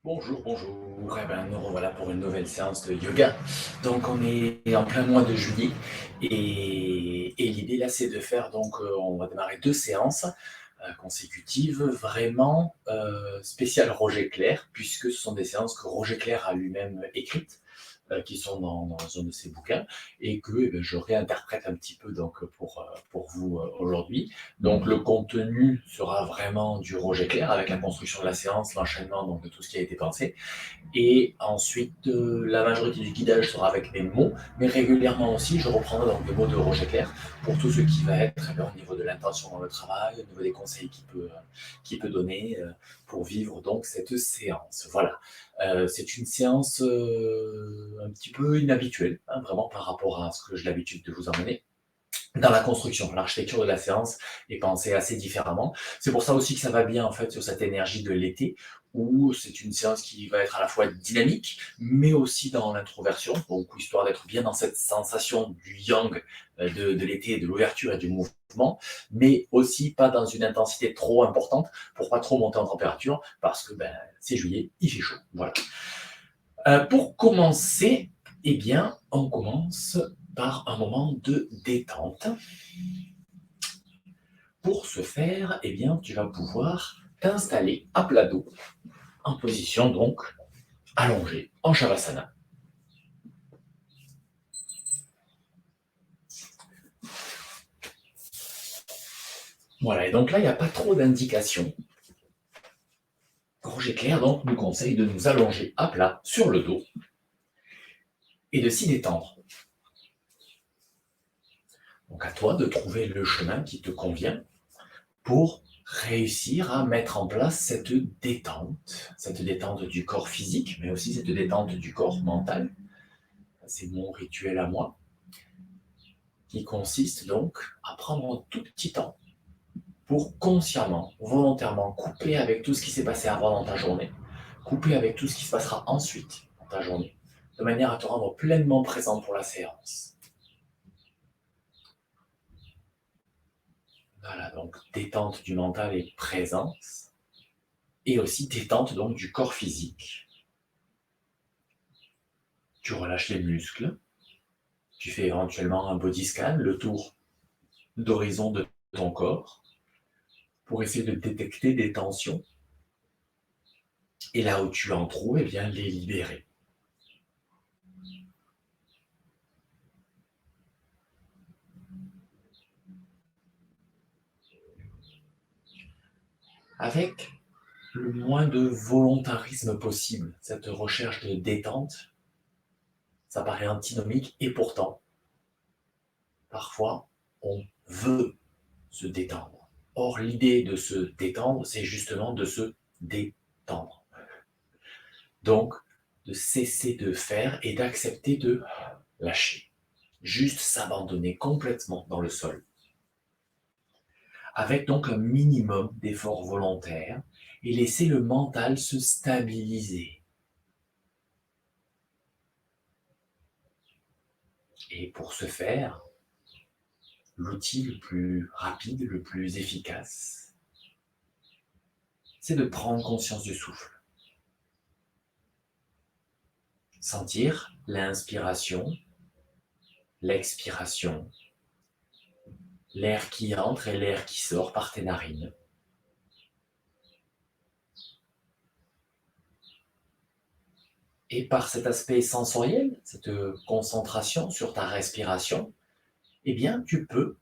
Bonjour, bonjour. Eh ben, nous revoilà pour une nouvelle séance de yoga. Donc, on est en plein mois de juillet et l'idée là, c'est de faire on va démarrer deux séances consécutives, vraiment spéciales Roger Clair, puisque ce sont des séances que Roger Clair a lui-même écrites, qui sont dans un de ses bouquins et que je réinterprète un petit peu pour vous aujourd'hui. Donc le contenu sera vraiment du Roger Clair avec la construction de la séance, l'enchaînement donc, de tout ce qui a été pensé. Et ensuite, la majorité du guidage sera avec mes mots, mais régulièrement aussi, je reprendrai donc des mots de Roger Clair pour tout ce qui va être au niveau de l'intention dans le travail, au niveau des conseils qu'il peut donner pour vivre donc cette séance. Voilà. C'est une séance un petit peu inhabituelle, hein, vraiment par rapport à ce que j'ai l'habitude de vous emmener dans la construction. L'architecture de la séance est pensée assez différemment. C'est pour ça aussi que ça va bien en fait sur cette énergie de l'été, où c'est une séance qui va être à la fois dynamique, mais aussi dans l'introversion, donc histoire d'être bien dans cette sensation du yang de l'été, de l'ouverture et du mouvement, mais aussi pas dans une intensité trop importante pour pas trop monter en température, parce que c'est juillet, il fait chaud. Voilà. Pour commencer, eh bien, on commence par un moment de détente. Pour ce faire, eh bien, tu vas pouvoir t'installer à plat dos, en position donc allongée, en Shavasana. Voilà, et donc là, il n'y a pas trop d'indications. Roger Clair donc nous conseille de nous allonger à plat sur le dos et de s'y détendre. Donc à toi de trouver le chemin qui te convient pour réussir à mettre en place cette détente du corps physique, mais aussi cette détente du corps mental. C'est mon rituel à moi, qui consiste donc à prendre un tout petit temps pour consciemment, volontairement couper avec tout ce qui s'est passé avant dans ta journée, couper avec tout ce qui se passera ensuite dans ta journée, de manière à te rendre pleinement présent pour la séance. Voilà, donc détente du mental et présence, et aussi détente donc du corps physique. Tu relâches les muscles, tu fais éventuellement un body scan, le tour d'horizon de ton corps, pour essayer de détecter des tensions, et là où tu en trouves, eh bien, les libérer. Avec le moins de volontarisme possible, cette recherche de détente, ça paraît antinomique, et pourtant, parfois, on veut se détendre. Or, l'idée de se détendre, c'est justement de se détendre. Donc, de cesser de faire et d'accepter de lâcher. Juste s'abandonner complètement dans le sol. Avec donc un minimum d'efforts volontaires et laisser le mental se stabiliser. Et pour ce faire, l'outil le plus rapide, le plus efficace, c'est de prendre conscience du souffle. Sentir l'inspiration, l'expiration, l'air qui entre et l'air qui sort par tes narines. Et par cet aspect sensoriel, cette concentration sur ta respiration, eh bien, tu peux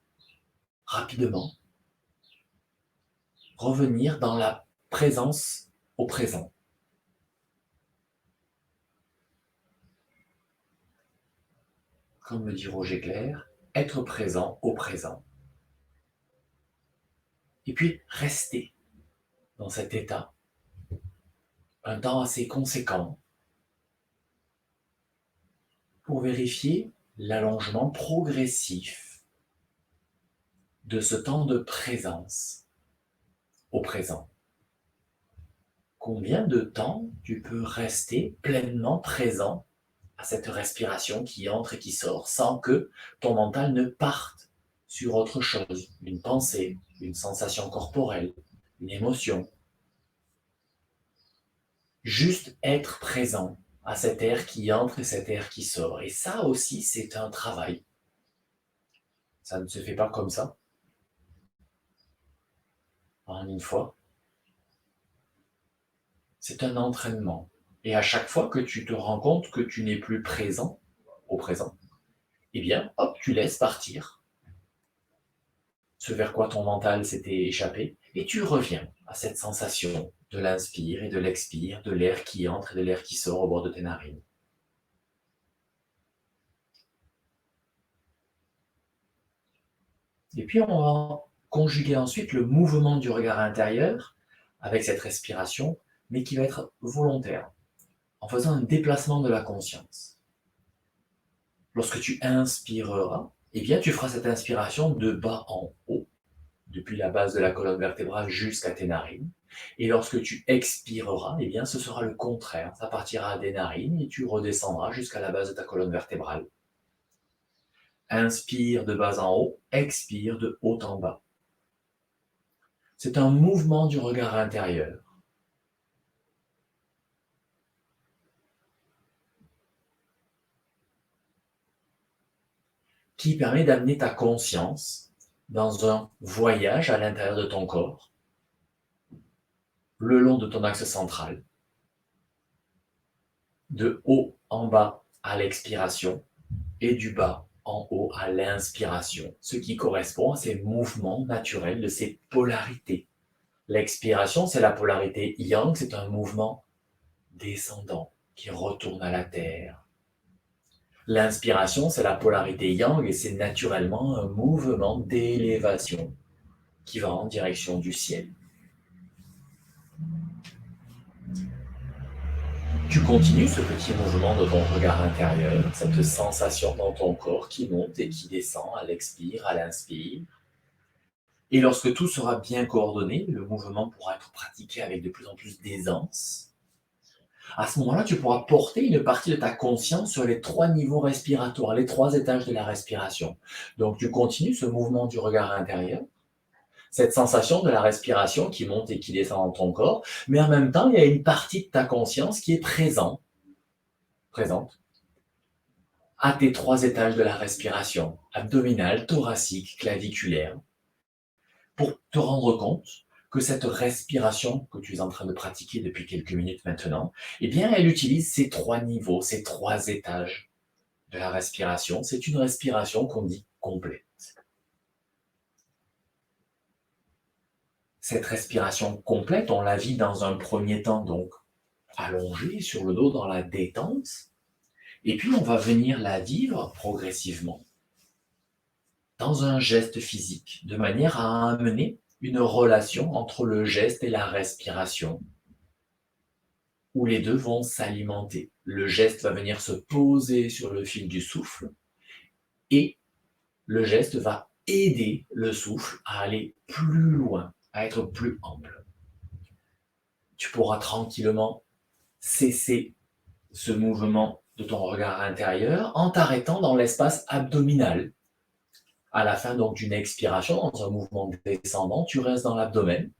rapidement revenir dans la présence au présent. Comme le dit Roger Clair, être présent au présent. Et puis, rester dans cet état un temps assez conséquent pour vérifier l'allongement progressif de ce temps de présence au présent. Combien de temps tu peux rester pleinement présent à cette respiration qui entre et qui sort sans que ton mental ne parte sur autre chose, une pensée, une sensation corporelle, une émotion. Juste être présent à cet air qui entre et cet air qui sort. Et ça aussi, c'est un travail. Ça ne se fait pas comme ça, en une fois. C'est un entraînement. Et à chaque fois que tu te rends compte que tu n'es plus présent, au présent, eh bien, hop, tu laisses partir ce vers quoi ton mental s'était échappé, et tu reviens à cette sensation de l'inspire et de l'expire, de l'air qui entre et de l'air qui sort au bord de tes narines. Et puis, on va conjuguer ensuite le mouvement du regard intérieur avec cette respiration, mais qui va être volontaire, en faisant un déplacement de la conscience. Lorsque tu inspireras, eh bien, tu feras cette inspiration de bas en haut, depuis la base de la colonne vertébrale jusqu'à tes narines. Et lorsque tu expireras, eh bien, ce sera le contraire. Ça partira des narines et tu redescendras jusqu'à la base de ta colonne vertébrale. Inspire de bas en haut, expire de haut en bas. C'est un mouvement du regard intérieur. Qui permet d'amener ta conscience dans un voyage à l'intérieur de ton corps, le long de ton axe central, de haut en bas à l'expiration et du bas en haut à l'inspiration, ce qui correspond à ces mouvements naturels de ces polarités. L'expiration, c'est la polarité yang, c'est un mouvement descendant qui retourne à la terre. L'inspiration, c'est la polarité yang et c'est naturellement un mouvement d'élévation qui va en direction du ciel. Tu continues ce petit mouvement de ton regard intérieur, cette sensation dans ton corps qui monte et qui descend à l'expire, à l'inspire. Et lorsque tout sera bien coordonné, le mouvement pourra être pratiqué avec de plus en plus d'aisance. À ce moment-là, tu pourras porter une partie de ta conscience sur les 3 niveaux respiratoires, les 3 étages de la respiration. Donc, tu continues ce mouvement du regard intérieur, cette sensation de la respiration qui monte et qui descend dans ton corps, mais en même temps, il y a une partie de ta conscience qui est présente à tes 3 étages de la respiration, abdominale, thoracique, claviculaire, pour te rendre compte que cette respiration que tu es en train de pratiquer depuis quelques minutes maintenant, eh bien, elle utilise ces 3 niveaux, ces 3 étages de la respiration. C'est une respiration qu'on dit complète. Cette respiration complète, on la vit dans un premier temps, donc allongée sur le dos dans la détente, et puis on va venir la vivre progressivement dans un geste physique, de manière à amener une relation entre le geste et la respiration, où les deux vont s'alimenter. Le geste va venir se poser sur le fil du souffle, et le geste va aider le souffle à aller plus loin, à être plus ample. Tu pourras tranquillement cesser ce mouvement de ton regard intérieur en t'arrêtant dans l'espace abdominal. À la fin donc d'une expiration, dans un mouvement descendant, tu restes dans l'abdomen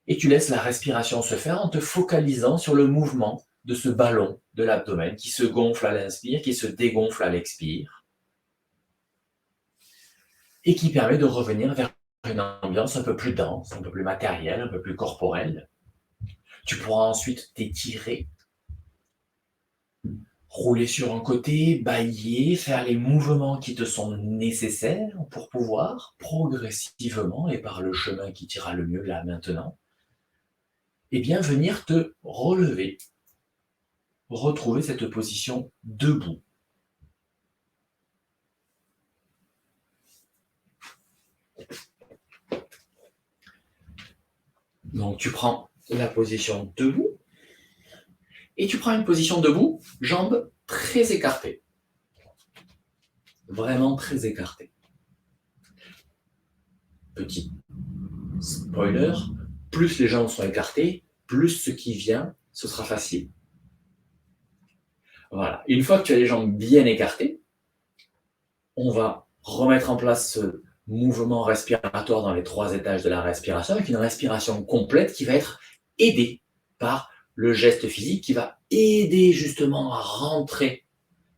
et tu laisses la respiration se faire en te focalisant sur le mouvement de ce ballon de l'abdomen qui se gonfle à l'inspire, qui se dégonfle à l'expire et qui permet de revenir vers une ambiance un peu plus dense, un peu plus matérielle, un peu plus corporelle. Tu pourras ensuite t'étirer, rouler sur un côté, bâiller, faire les mouvements qui te sont nécessaires pour pouvoir progressivement et par le chemin qui t'ira le mieux là maintenant, et bien venir te relever, retrouver cette position debout. Donc tu prends la position debout et tu prends une position debout, jambes très écartées. Vraiment très écartées. Petit spoiler, plus les jambes sont écartées, plus ce qui vient, ce sera facile. Voilà. Une fois que tu as les jambes bien écartées, on va remettre en place ce mouvement respiratoire dans les 3 étages de la respiration avec une respiration complète qui va être aidée par le geste physique qui va aider justement à rentrer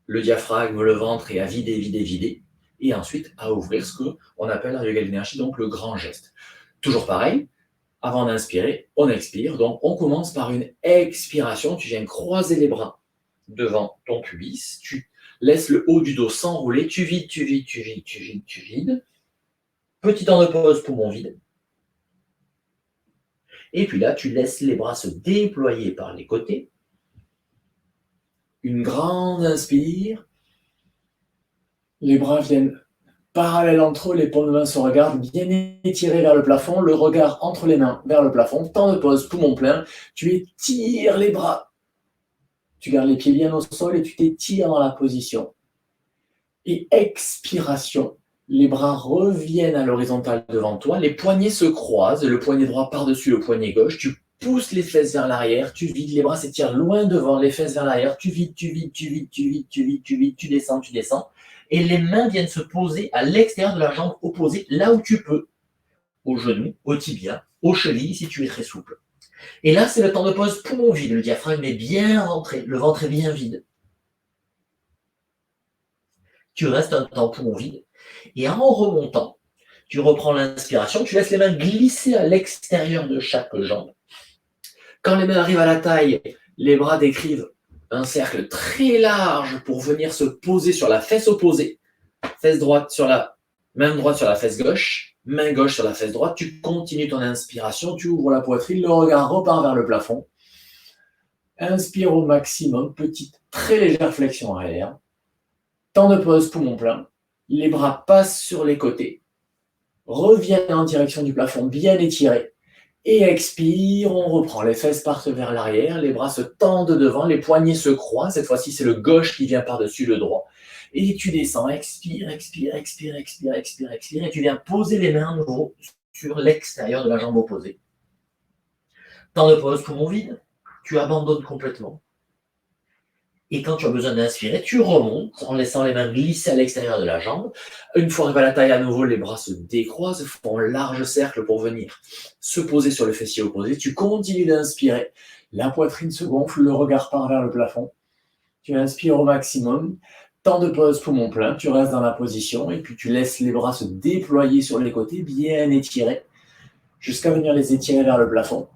le diaphragme, le ventre et à vider, vider, vider. Et ensuite à ouvrir ce qu'on appelle en yoga de l'énergie, donc le grand geste. Toujours pareil, avant d'inspirer, on expire. Donc on commence par une expiration. Tu viens croiser les bras devant ton pubis. Tu laisses le haut du dos s'enrouler. Tu vides, tu vides, tu vides, tu vides, tu vides. Petit temps de pause, poumon vide. Et puis là, tu laisses les bras se déployer par les côtés. Une grande inspire. Les bras viennent parallèles entre eux, les paumes de main se regardent, bien étirés vers le plafond, le regard entre les mains vers le plafond. Temps de pause, poumon plein. Tu étires les bras. Tu gardes les pieds bien au sol et tu t'étires dans la position. Et expiration. Les bras reviennent à l'horizontale devant toi, les poignets se croisent, le poignet droit par-dessus le poignet gauche, tu pousses les fesses vers l'arrière, tu vides, les bras s'étirent loin devant, les fesses vers l'arrière, tu vides, tu vides, tu vides, tu vides, tu vides, tu vides, tu descends, et les mains viennent se poser à l'extérieur de la jambe opposée, là où tu peux, au genou, au tibia, aux chevilles, si tu es très souple. Et là, c'est le temps de pause poumon vide, le diaphragme est bien rentré, le ventre est bien vide. Tu restes un temps poumon vide. Et en remontant, tu reprends l'inspiration, tu laisses les mains glisser à l'extérieur de chaque jambe. Quand les mains arrivent à la taille, les bras décrivent un cercle très large pour venir se poser sur la fesse opposée. Fesse droite sur la main droite sur la fesse gauche, main gauche sur la fesse droite. Tu continues ton inspiration, tu ouvres la poitrine, le regard repart vers le plafond. Inspire au maximum, petite très légère flexion arrière. Temps de pause, poumon plein. Les bras passent sur les côtés, reviennent en direction du plafond bien étirés, et expire, on reprend, les fesses partent vers l'arrière, les bras se tendent devant, les poignets se croisent, cette fois-ci c'est le gauche qui vient par-dessus le droit, et tu descends, expire, expire, expire, expire, expire, expire, et tu viens poser les mains à nouveau sur l'extérieur de la jambe opposée. Temps de pause, poumon vide, tu abandonnes complètement. Et quand tu as besoin d'inspirer, tu remontes en laissant les mains glisser à l'extérieur de la jambe. Une fois arrivé à la taille à nouveau, les bras se décroisent, font un large cercle pour venir se poser sur le fessier opposé. Tu continues d'inspirer. La poitrine se gonfle, le regard part vers le plafond. Tu inspires au maximum. Temps de pause, poumon plein. Tu restes dans la position et puis tu laisses les bras se déployer sur les côtés, bien étirés, jusqu'à venir les étirer vers le plafond.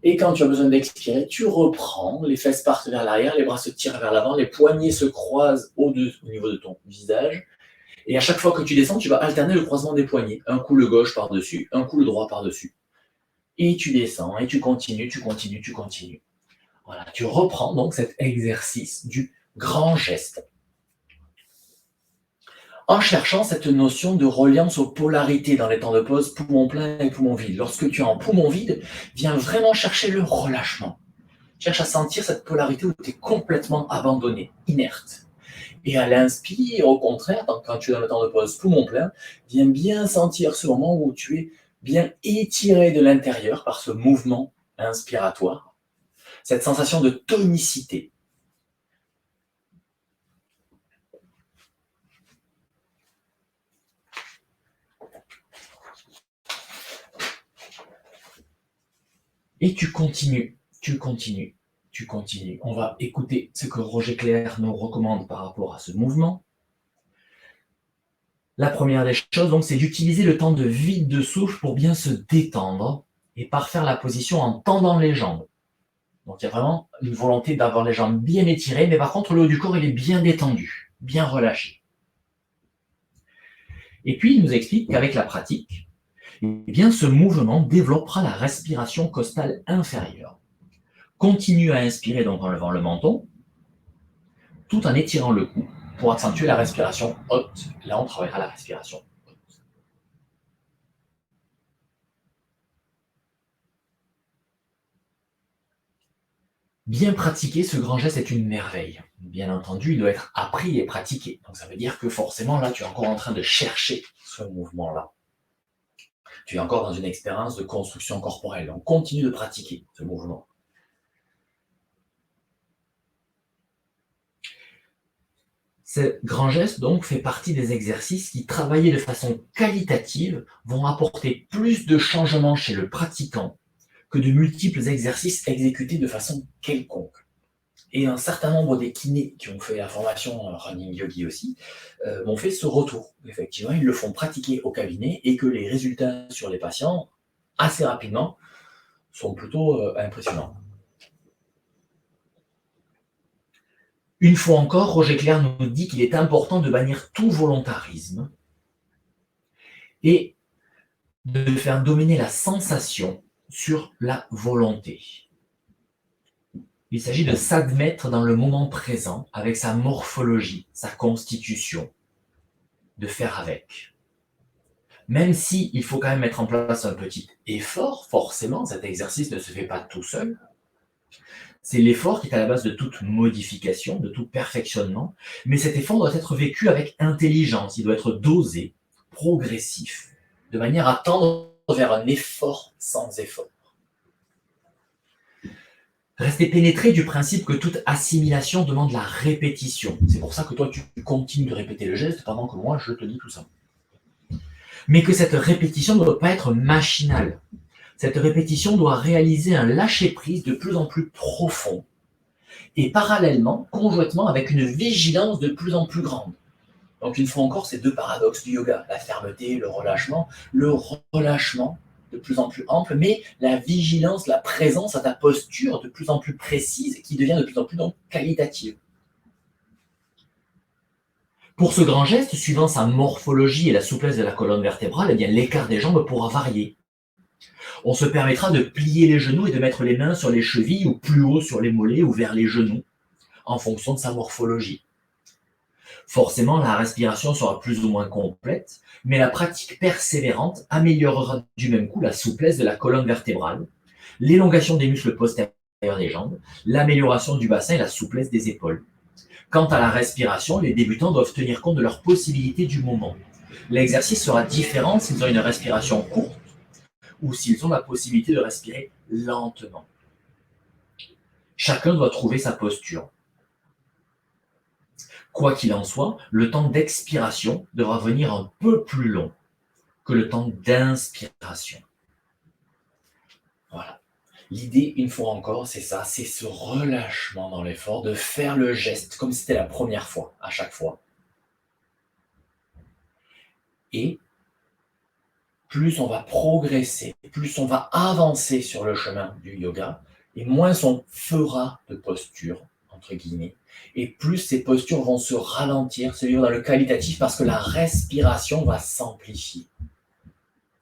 Et quand tu as besoin d'expirer, tu reprends, les fesses partent vers l'arrière, les bras se tirent vers l'avant, les poignets se croisent au niveau de ton visage. Et à chaque fois que tu descends, tu vas alterner le croisement des poignets. Un coup le gauche par-dessus, un coup le droit par-dessus. Et tu descends, et tu continues, tu continues, tu continues. Voilà, tu reprends donc cet exercice du grand geste. En cherchant cette notion de reliance aux polarités dans les temps de pause, poumon plein et poumon vide. Lorsque tu es en poumon vide, viens vraiment chercher le relâchement. Cherche à sentir cette polarité où tu es complètement abandonné, inerte. Et à l'inspire, au contraire, quand tu es dans le temps de pause poumon plein, viens bien sentir ce moment où tu es bien étiré de l'intérieur par ce mouvement inspiratoire, cette sensation de tonicité. Et tu continues, tu continues, tu continues. On va écouter ce que Roger Clair nous recommande par rapport à ce mouvement. La première des choses, donc, c'est d'utiliser le temps de vide de souffle pour bien se détendre et parfaire la position en tendant les jambes. Donc, il y a vraiment une volonté d'avoir les jambes bien étirées, mais par contre, le haut du corps, il est bien détendu, bien relâché. Et puis, il nous explique qu'avec la pratique, eh bien, ce mouvement développera la respiration costale inférieure. Continue à inspirer donc en levant le menton, tout en étirant le cou pour accentuer la respiration haute. Là, on travaillera la respiration haute. Bien pratiquer ce grand geste est une merveille. Bien entendu, il doit être appris et pratiqué. Donc ça veut dire que forcément, là, tu es encore en train de chercher ce mouvement-là. Tu es encore dans une expérience de construction corporelle. Donc continue de pratiquer ce mouvement. Ce grand geste, donc, fait partie des exercices qui, travaillés de façon qualitative, vont apporter plus de changements chez le pratiquant que de multiples exercices exécutés de façon quelconque. Et un certain nombre des kinés qui ont fait la formation Running Yogi aussi m'ont fait ce retour. Effectivement, ils le font pratiquer au cabinet et que les résultats sur les patients, assez rapidement, sont plutôt impressionnants. Une fois encore, Roger Clair nous dit qu'il est important de bannir tout volontarisme et de faire dominer la sensation sur la volonté. Il s'agit de s'admettre dans le moment présent avec sa morphologie, sa constitution, de faire avec. Même si il faut quand même mettre en place un petit effort, forcément, cet exercice ne se fait pas tout seul. C'est l'effort qui est à la base de toute modification, de tout perfectionnement, mais cet effort doit être vécu avec intelligence, il doit être dosé, progressif, de manière à tendre vers un effort sans effort. Rester pénétré du principe que toute assimilation demande la répétition. C'est pour ça que toi, tu continues de répéter le geste pendant que moi, je te dis tout ça. Mais que cette répétition ne doit pas être machinale. Cette répétition doit réaliser un lâcher-prise de plus en plus profond et parallèlement, conjointement, avec une vigilance de plus en plus grande. Donc, une fois encore, ces deux paradoxes du yoga, la fermeté, le relâchement de plus en plus ample, mais la vigilance, la présence à ta posture de plus en plus précise qui devient de plus en plus donc qualitative. Pour ce grand geste, suivant sa morphologie et la souplesse de la colonne vertébrale, eh bien, l'écart des jambes pourra varier. On se permettra de plier les genoux et de mettre les mains sur les chevilles ou plus haut sur les mollets ou vers les genoux, en fonction de sa morphologie. Forcément, la respiration sera plus ou moins complète, mais la pratique persévérante améliorera du même coup la souplesse de la colonne vertébrale, l'élongation des muscles postérieurs des jambes, l'amélioration du bassin et la souplesse des épaules. Quant à la respiration, les débutants doivent tenir compte de leurs possibilités du moment. L'exercice sera différent s'ils ont une respiration courte ou s'ils ont la possibilité de respirer lentement. Chacun doit trouver sa posture. Quoi qu'il en soit, le temps d'expiration devra venir un peu plus long que le temps d'inspiration. Voilà. L'idée, une fois encore, c'est ça, c'est ce relâchement dans l'effort, de faire le geste comme si c'était la première fois, à chaque fois. Et plus on va progresser, plus on va avancer sur le chemin du yoga, et moins on fera de posture, entre guillemets, et plus ces postures vont se ralentir, se vivre dans le qualitatif, parce que la respiration va s'amplifier.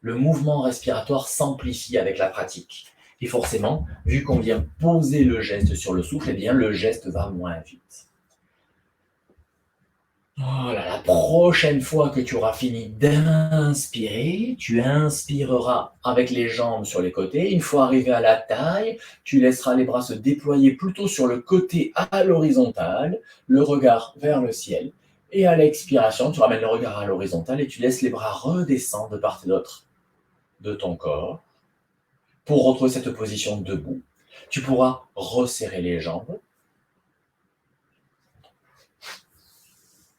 Le mouvement respiratoire s'amplifie avec la pratique. Et forcément, vu qu'on vient poser le geste sur le souffle, eh bien, le geste va moins vite. Voilà, la prochaine fois que tu auras fini d'inspirer, tu inspireras avec les jambes sur les côtés. Une fois arrivé à la taille, tu laisseras les bras se déployer plutôt sur le côté à l'horizontale, le regard vers le ciel. Et à l'expiration, tu ramènes le regard à l'horizontale et tu laisses les bras redescendre de part et d'autre de ton corps. Pour retrouver cette position debout, tu pourras resserrer les jambes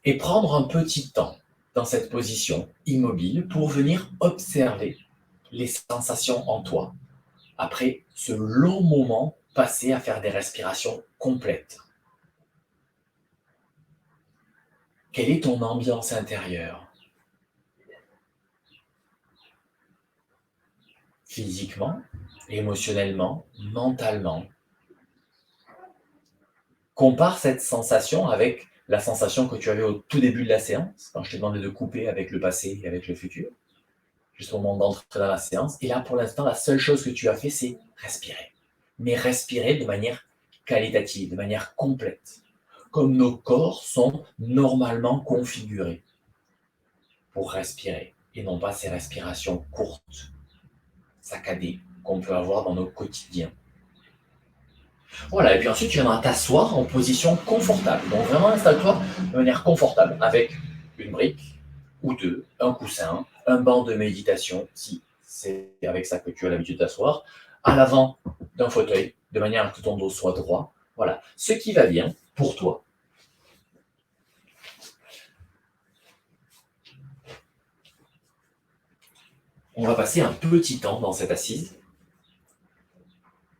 et prendre un petit temps dans cette position immobile pour venir observer les sensations en toi après ce long moment passé à faire des respirations complètes. Quelle est ton ambiance intérieure? Physiquement, émotionnellement, mentalement. Compare cette sensation avec la sensation que tu avais au tout début de la séance, quand je t'ai demandé de couper avec le passé et avec le futur, juste au moment d'entrer dans la séance. Et là, pour l'instant, la seule chose que tu as fait, c'est respirer. Mais respirer de manière qualitative, de manière complète, comme nos corps sont normalement configurés pour respirer, et non pas ces respirations courtes, saccadées, qu'on peut avoir dans nos quotidiens. Voilà, et puis ensuite, tu viendras t'asseoir en position confortable. Donc vraiment, installe-toi de manière confortable, avec une brique ou deux, un coussin, un banc de méditation, si c'est avec ça que tu as l'habitude d'asseoir, à l'avant d'un fauteuil, de manière à ce que ton dos soit droit. Voilà, ce qui va bien pour toi. On va passer un petit temps dans cette assise.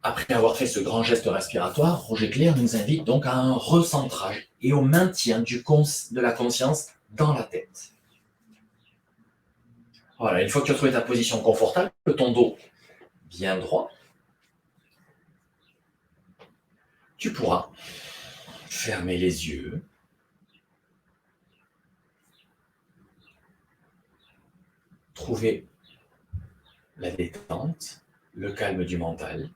Après avoir fait ce grand geste respiratoire, Roger Clair nous invite donc à un recentrage et au maintien de la conscience dans la tête. Voilà, une fois que tu as trouvé ta position confortable, ton dos bien droit, tu pourras fermer les yeux, trouver la détente, le calme du mental,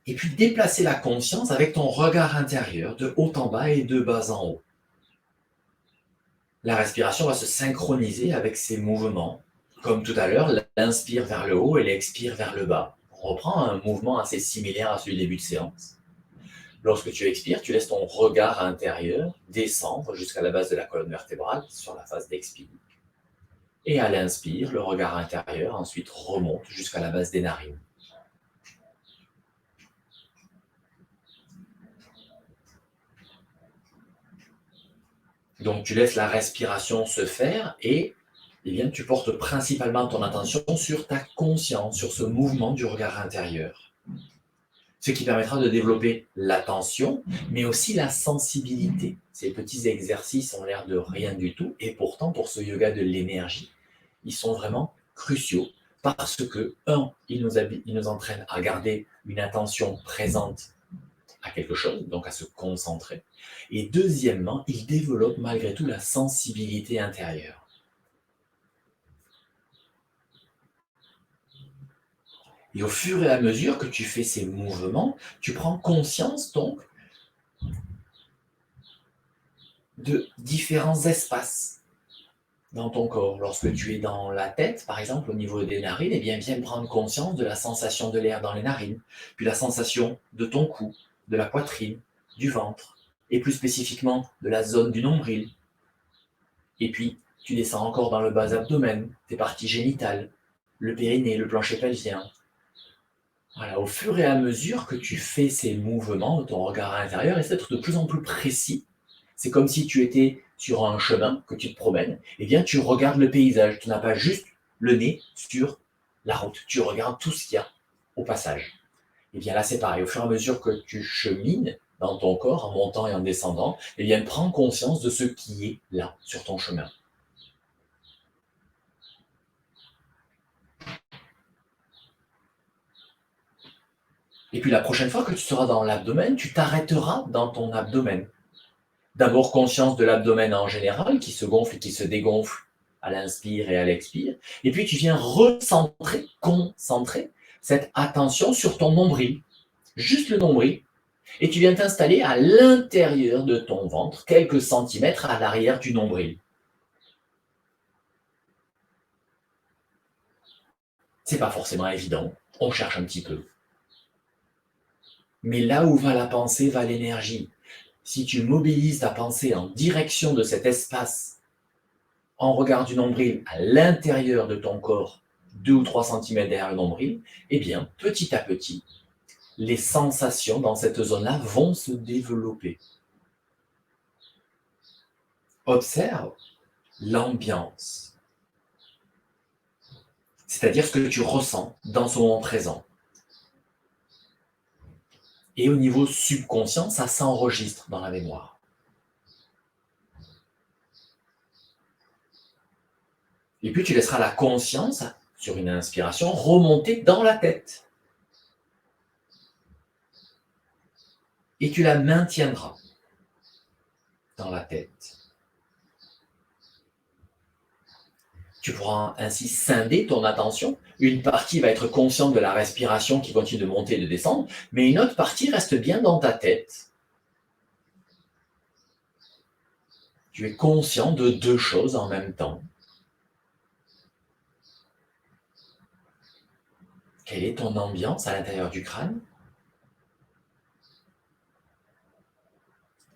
et puis déplacer la conscience avec ton regard intérieur de haut en bas et de bas en haut. La respiration va se synchroniser avec ces mouvements. Comme tout à l'heure, l'inspire vers le haut et l'expire vers le bas. On reprend un mouvement assez similaire à celui du début de séance. Lorsque tu expires, tu laisses ton regard intérieur descendre jusqu'à la base de la colonne vertébrale sur la phase d'expire. Et à l'inspire, le regard intérieur ensuite remonte jusqu'à la base des narines. Donc tu laisses la respiration se faire et tu portes principalement ton attention sur ta conscience, sur ce mouvement du regard intérieur. Ce qui permettra de développer l'attention, mais aussi la sensibilité. Ces petits exercices ont l'air de rien du tout, et pourtant, pour ce yoga de l'énergie, ils sont vraiment cruciaux, parce que, ils nous entraînent à garder une attention présente à quelque chose, donc à se concentrer, et deuxièmement, ils développent malgré tout la sensibilité intérieure. Et au fur et à mesure que tu fais ces mouvements, tu prends conscience donc de différents espaces dans ton corps. Lorsque tu es dans la tête, par exemple, au niveau des narines, eh bien, viens prendre conscience de la sensation de l'air dans les narines, puis la sensation de ton cou, de la poitrine, du ventre, et plus spécifiquement de la zone du nombril. Et puis, tu descends encore dans le bas abdomen, tes parties génitales, le périnée, le plancher pelvien. Voilà, au fur et à mesure que tu fais ces mouvements, ton regard intérieur essaie d'être de plus en plus précis. C'est comme si tu étais sur un chemin, que tu te promènes, et bien tu regardes le paysage. Tu n'as pas juste le nez sur la route, tu regardes tout ce qu'il y a au passage. Et bien là, c'est pareil, au fur et à mesure que tu chemines dans ton corps, en montant et en descendant, et bien prends conscience de ce qui est là, sur ton chemin. Et puis la prochaine fois que tu seras dans l'abdomen, tu t'arrêteras dans ton abdomen. D'abord conscience de l'abdomen en général, qui se gonfle et qui se dégonfle à l'inspire et à l'expire. Et puis tu viens concentrer cette attention sur ton nombril, juste le nombril. Et tu viens t'installer à l'intérieur de ton ventre, quelques centimètres à l'arrière du nombril. C'est pas forcément évident, on cherche un petit peu. Mais là où va la pensée, va l'énergie. Si tu mobilises ta pensée en direction de cet espace, en regard du nombril à l'intérieur de ton corps, 2 ou 3 cm derrière le nombril, eh bien, petit à petit, les sensations dans cette zone-là vont se développer. Observe l'ambiance, c'est-à-dire ce que tu ressens dans ce moment présent. Et au niveau subconscient, ça s'enregistre dans la mémoire. Et puis tu laisseras la conscience, sur une inspiration, remonter dans la tête. Et tu la maintiendras dans la tête. Tu pourras ainsi scinder ton attention. Une partie va être consciente de la respiration qui continue de monter et de descendre, mais une autre partie reste bien dans ta tête. Tu es conscient de 2 choses en même temps. Quelle est ton ambiance à l'intérieur du crâne?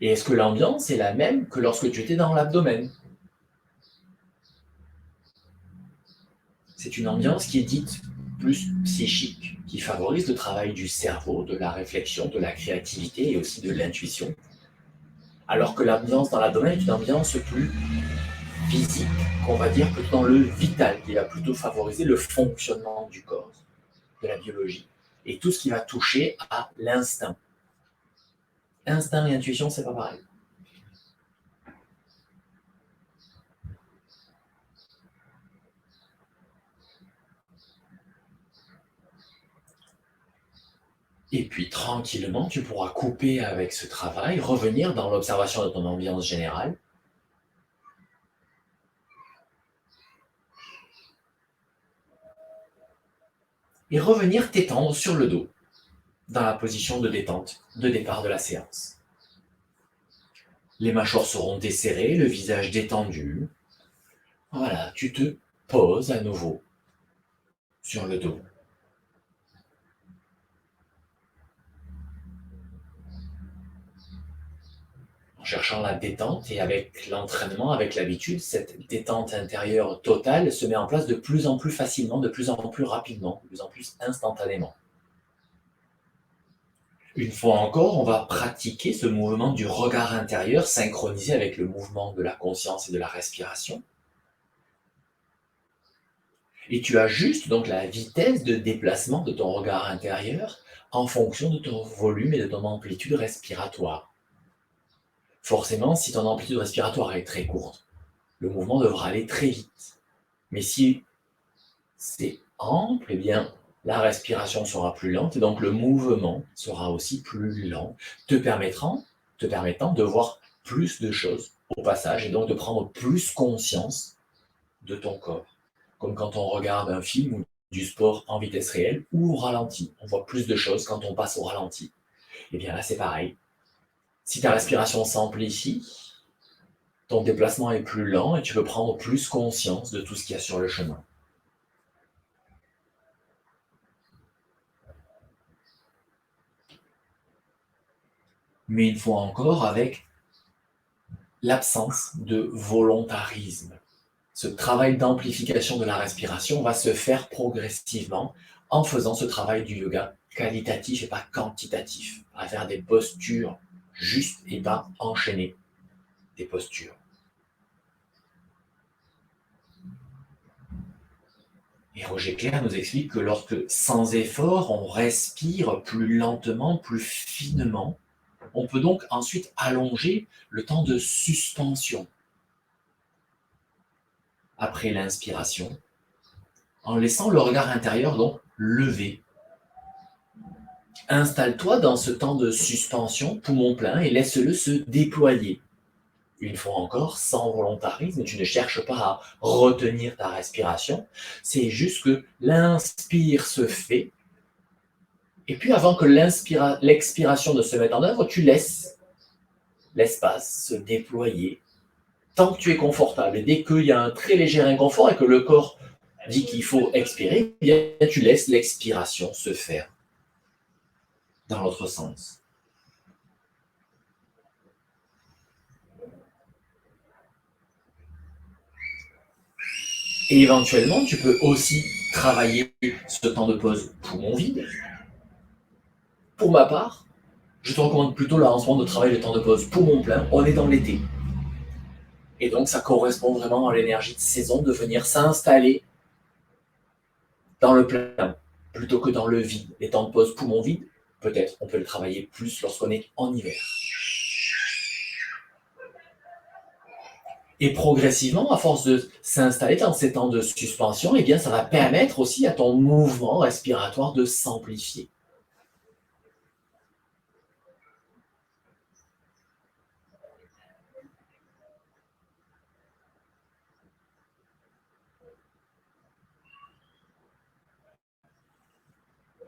Et est-ce que l'ambiance est la même que lorsque tu étais dans l'abdomen? C'est une ambiance qui est dite plus psychique, qui favorise le travail du cerveau, de la réflexion, de la créativité et aussi de l'intuition. Alors que l'ambiance dans l'abdomen est une ambiance plus physique, qu'on va dire plutôt dans le vital, qui va plutôt favoriser le fonctionnement du corps, de la biologie. et tout ce qui va toucher à l'instinct. Instinct et intuition, c'est pas pareil. Et puis tranquillement, tu pourras couper avec ce travail, revenir dans l'observation de ton ambiance générale. Et revenir t'étendre sur le dos, dans la position de détente, de départ de la séance. Les mâchoires seront desserrées, le visage détendu. Voilà, tu te poses à nouveau sur le dos. En cherchant la détente et avec l'entraînement, avec l'habitude, cette détente intérieure totale se met en place de plus en plus facilement, de plus en plus rapidement, de plus en plus instantanément. Une fois encore, on va pratiquer ce mouvement du regard intérieur synchronisé avec le mouvement de la conscience et de la respiration. Et tu ajustes donc la vitesse de déplacement de ton regard intérieur en fonction de ton volume et de ton amplitude respiratoire. Forcément, si ton amplitude respiratoire est très courte, le mouvement devra aller très vite. Mais si c'est ample, eh bien, la respiration sera plus lente et donc le mouvement sera aussi plus lent, te permettant de voir plus de choses au passage et donc de prendre plus conscience de ton corps. Comme quand on regarde un film ou du sport en vitesse réelle ou au ralenti. On voit plus de choses quand on passe au ralenti. Et bien là, c'est pareil. Si ta respiration s'amplifie, ton déplacement est plus lent et tu peux prendre plus conscience de tout ce qu'il y a sur le chemin. Mais une fois encore, avec l'absence de volontarisme. Ce travail d'amplification de la respiration va se faire progressivement en faisant ce travail du yoga qualitatif et pas quantitatif, à faire des postures justes et pas enchaîner des postures. Et Roger Clair nous explique que lorsque, sans effort, on respire plus lentement, plus finement, on peut donc ensuite allonger le temps de suspension après l'inspiration, en laissant le regard intérieur donc levé. Installe-toi dans ce temps de suspension, poumon plein, et laisse-le se déployer. Une fois encore, sans volontarisme, tu ne cherches pas à retenir ta respiration, c'est juste que l'inspire se fait, et puis avant que l'expiration ne se mette en œuvre, tu laisses l'espace se déployer tant que tu es confortable. Et dès qu'il y a un très léger inconfort et que le corps dit qu'il faut expirer, eh bien, tu laisses l'expiration se faire dans l'autre sens. Et éventuellement, tu peux aussi travailler ce temps de pause poumon vide. Pour ma part, je te recommande plutôt là en ce moment de travailler le temps de pause poumon plein. On est dans l'été. Et donc, ça correspond vraiment à l'énergie de saison de venir s'installer dans le plein plutôt que dans le vide. Les temps de pause poumon vide, peut-être on peut le travailler plus lorsqu'on est en hiver. Et progressivement, à force de s'installer dans ces temps de suspension, eh bien, ça va permettre aussi à ton mouvement respiratoire de s'amplifier.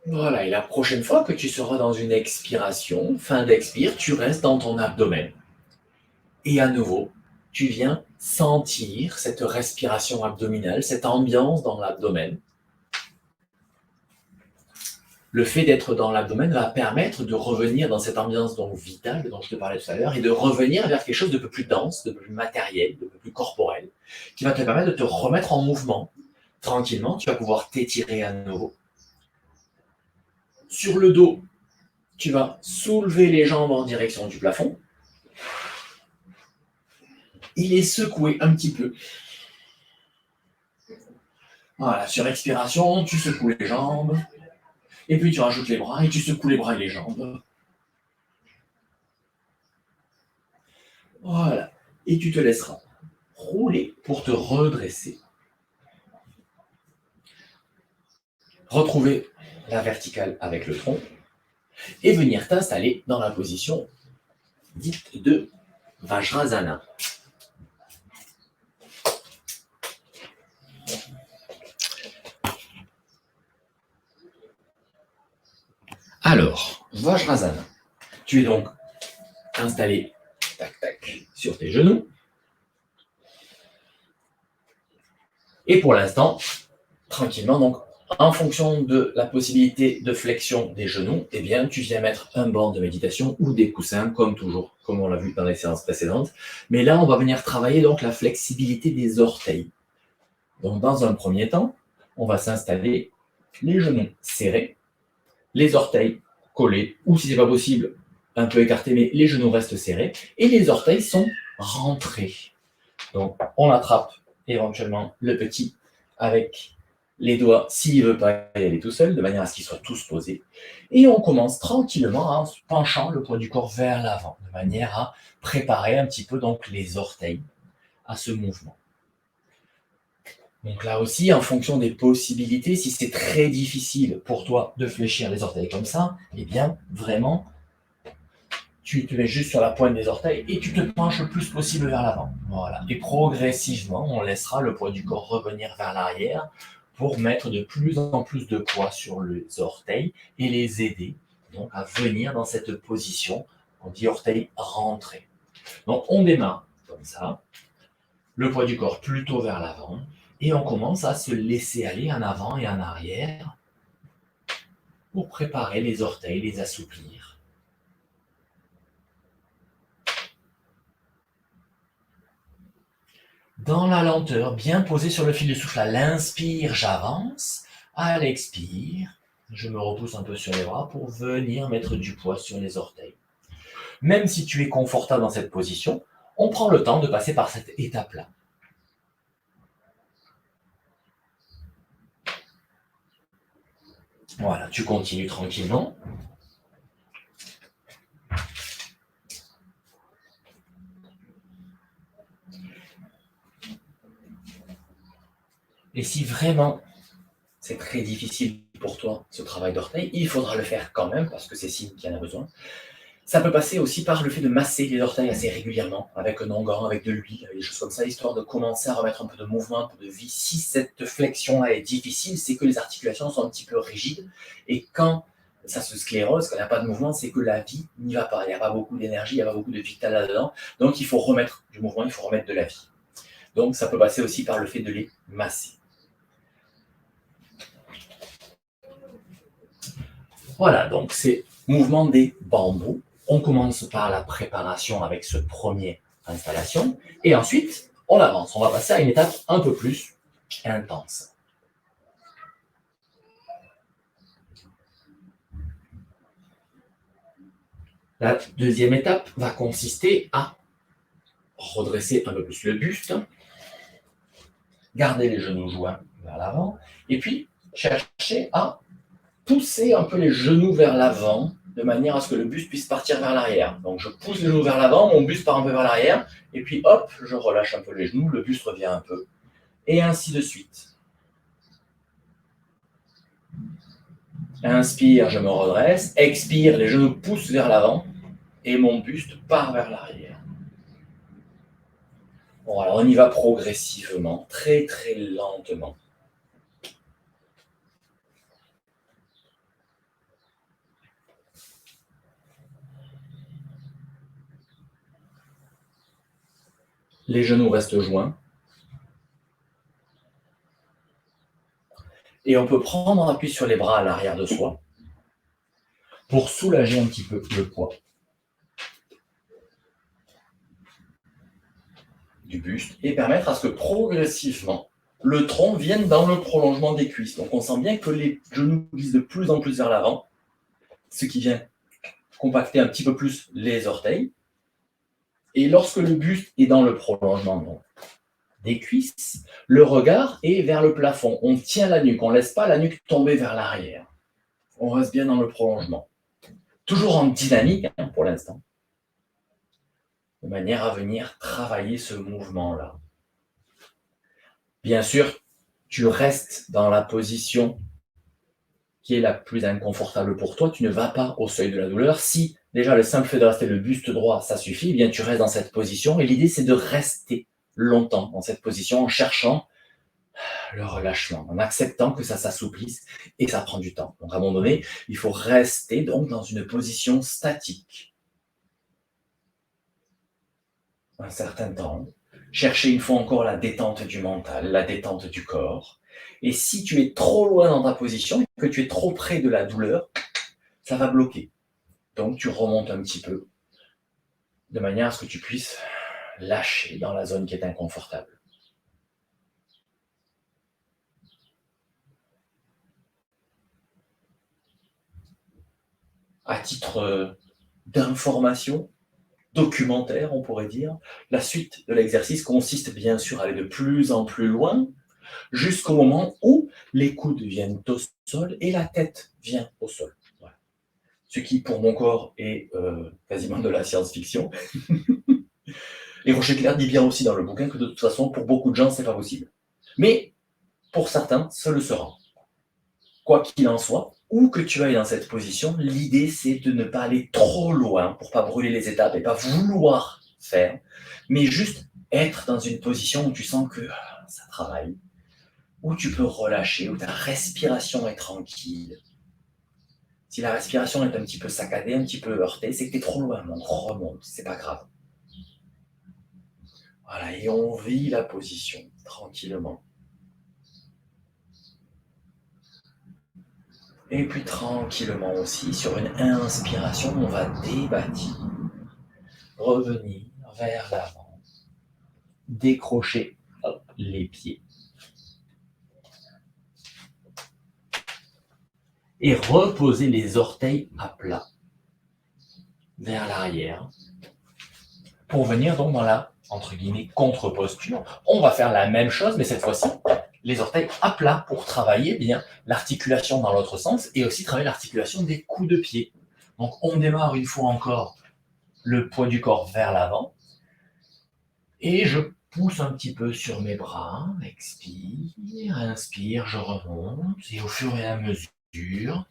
Voilà, et la prochaine fois que tu seras dans une expiration, fin d'expire, tu restes dans ton abdomen. Et à nouveau, tu viens sentir cette respiration abdominale, cette ambiance dans l'abdomen. Le fait d'être dans l'abdomen va permettre de revenir dans cette ambiance donc vitale dont je te parlais tout à l'heure et de revenir vers quelque chose de peu plus dense, de peu plus matériel, de peu plus corporel, qui va te permettre de te remettre en mouvement. Tranquillement, tu vas pouvoir t'étirer à nouveau. Sur le dos, tu vas soulever les jambes en direction du plafond. Il est secoué un petit peu. Voilà, sur expiration, tu secoues les jambes. Et puis tu rajoutes les bras et tu secoues les bras et les jambes. Voilà. Et tu te laisseras rouler pour te redresser. Retrouver la verticale avec le tronc et venir t'installer dans la position dite de Vajrasana. Alors, Vajrasana. Tu es donc installé, tac, tac, sur tes genoux. Et pour l'instant, tranquillement, donc, en fonction de la possibilité de flexion des genoux, eh bien, tu viens mettre un banc de méditation ou des coussins, comme toujours, comme on l'a vu dans les séances précédentes. Mais là, on va venir travailler donc la flexibilité des orteils. Donc, dans un premier temps, on va s'installer les genoux serrés, les orteils collés, ou si c'est pas possible, un peu écartés, mais les genoux restent serrés, et les orteils sont rentrés. Donc, on attrape éventuellement le petit avec les doigts, s'il ne veut pas y aller tout seul, de manière à ce qu'ils soient tous posés. Et on commence tranquillement en penchant le poids du corps vers l'avant, de manière à préparer un petit peu donc les orteils à ce mouvement. Donc là aussi, en fonction des possibilités, si c'est très difficile pour toi de fléchir les orteils comme ça, eh bien, vraiment, tu te mets juste sur la pointe des orteils et tu te penches le plus possible vers l'avant. Voilà. Et progressivement, on laissera le poids du corps revenir vers l'arrière pour mettre de plus en plus de poids sur les orteils et les aider donc à venir dans cette position, on dit orteil rentré. Donc on démarre comme ça, le poids du corps plutôt vers l'avant, et on commence à se laisser aller en avant et en arrière pour préparer les orteils, les assouplir. Dans la lenteur, bien posé sur le fil de souffle. À l'inspire, j'avance. À l'expire, je me repousse un peu sur les bras pour venir mettre du poids sur les orteils. Même si tu es confortable dans cette position, on prend le temps de passer par cette étape-là. Voilà, tu continues tranquillement. Et si vraiment c'est très difficile pour toi, ce travail d'orteil, il faudra le faire quand même, parce que c'est signe qu'il y en a besoin. Ça peut passer aussi par le fait de masser les orteils assez régulièrement, avec un onguent, avec de l'huile, avec des choses comme ça, histoire de commencer à remettre un peu de mouvement, un peu de vie. Si cette flexion-là est difficile, c'est que les articulations sont un petit peu rigides, et quand ça se sclérose, quand il n'y a pas de mouvement, c'est que la vie n'y va pas. Il n'y a pas beaucoup d'énergie, il n'y a pas beaucoup de vital là-dedans, donc il faut remettre du mouvement, il faut remettre de la vie. Donc ça peut passer aussi par le fait de les masser. Voilà, donc c'est mouvement des bambous. On commence par la préparation avec ce premier installation, et ensuite, on avance. On va passer à une étape un peu plus intense. La deuxième étape va consister à redresser un peu plus le buste, garder les genoux joints vers l'avant, et puis chercher à pousser un peu les genoux vers l'avant, de manière à ce que le buste puisse partir vers l'arrière. Donc je pousse les genoux vers l'avant, mon buste part un peu vers l'arrière, et puis hop, je relâche un peu les genoux, le buste revient un peu, et ainsi de suite. Inspire, je me redresse, expire, les genoux poussent vers l'avant, et mon buste part vers l'arrière. Bon, alors on y va progressivement, très très lentement. Les genoux restent joints. Et on peut prendre appui sur les bras à l'arrière de soi pour soulager un petit peu le poids du buste et permettre à ce que progressivement le tronc vienne dans le prolongement des cuisses. Donc on sent bien que les genoux glissent de plus en plus vers l'avant, ce qui vient compacter un petit peu plus les orteils. Et lorsque le buste est dans le prolongement des cuisses, le regard est vers le plafond. On tient la nuque, on ne laisse pas la nuque tomber vers l'arrière. On reste bien dans le prolongement. Toujours en dynamique pour l'instant, de manière à venir travailler ce mouvement-là. Bien sûr, tu restes dans la position qui est la plus inconfortable pour toi, tu ne vas pas au seuil de la douleur. Si déjà le simple fait de rester le buste droit, ça suffit, eh bien tu restes dans cette position. Et l'idée, c'est de rester longtemps dans cette position en cherchant le relâchement, en acceptant que ça s'assouplisse et que ça prend du temps. Donc à un moment donné, il faut rester donc dans une position statique un certain temps, chercher une fois encore la détente du mental, la détente du corps. Et si tu es trop loin dans ta position et que tu es trop près de la douleur, ça va bloquer. Donc tu remontes un petit peu de manière à ce que tu puisses lâcher dans la zone qui est inconfortable. À titre d'information, documentaire, on pourrait dire, la suite de l'exercice consiste bien sûr à aller de plus en plus loin jusqu'au moment où les coudes viennent au sol et la tête vient au sol. Voilà. Ce qui, pour mon corps, est quasiment de la science-fiction. Et Roger Clair dit bien aussi dans le bouquin que de toute façon, pour beaucoup de gens, c'est pas possible. Mais pour certains, ce le sera. Quoi qu'il en soit, où que tu ailles dans cette position, l'idée c'est de ne pas aller trop loin pour pas brûler les étapes et pas vouloir faire, mais juste être dans une position où tu sens que ça travaille, où tu peux relâcher, où ta respiration est tranquille. Si la respiration est un petit peu saccadée, un petit peu heurtée, c'est que tu es trop loin, donc remonte, c'est pas grave. Voilà, et on vit la position tranquillement. Et puis tranquillement aussi, sur une inspiration, on va débâtir, revenir vers l'avant, décrocher les pieds et reposer les orteils à plat vers l'arrière pour venir donc dans la, entre guillemets, contre-posture. On va faire la même chose, mais cette fois-ci, les orteils à plat pour travailler bien l'articulation dans l'autre sens et aussi travailler l'articulation des coups de pied. Donc on démarre une fois encore le poids du corps vers l'avant et je pousse un petit peu sur mes bras, expire, inspire, je remonte et au fur et à mesure,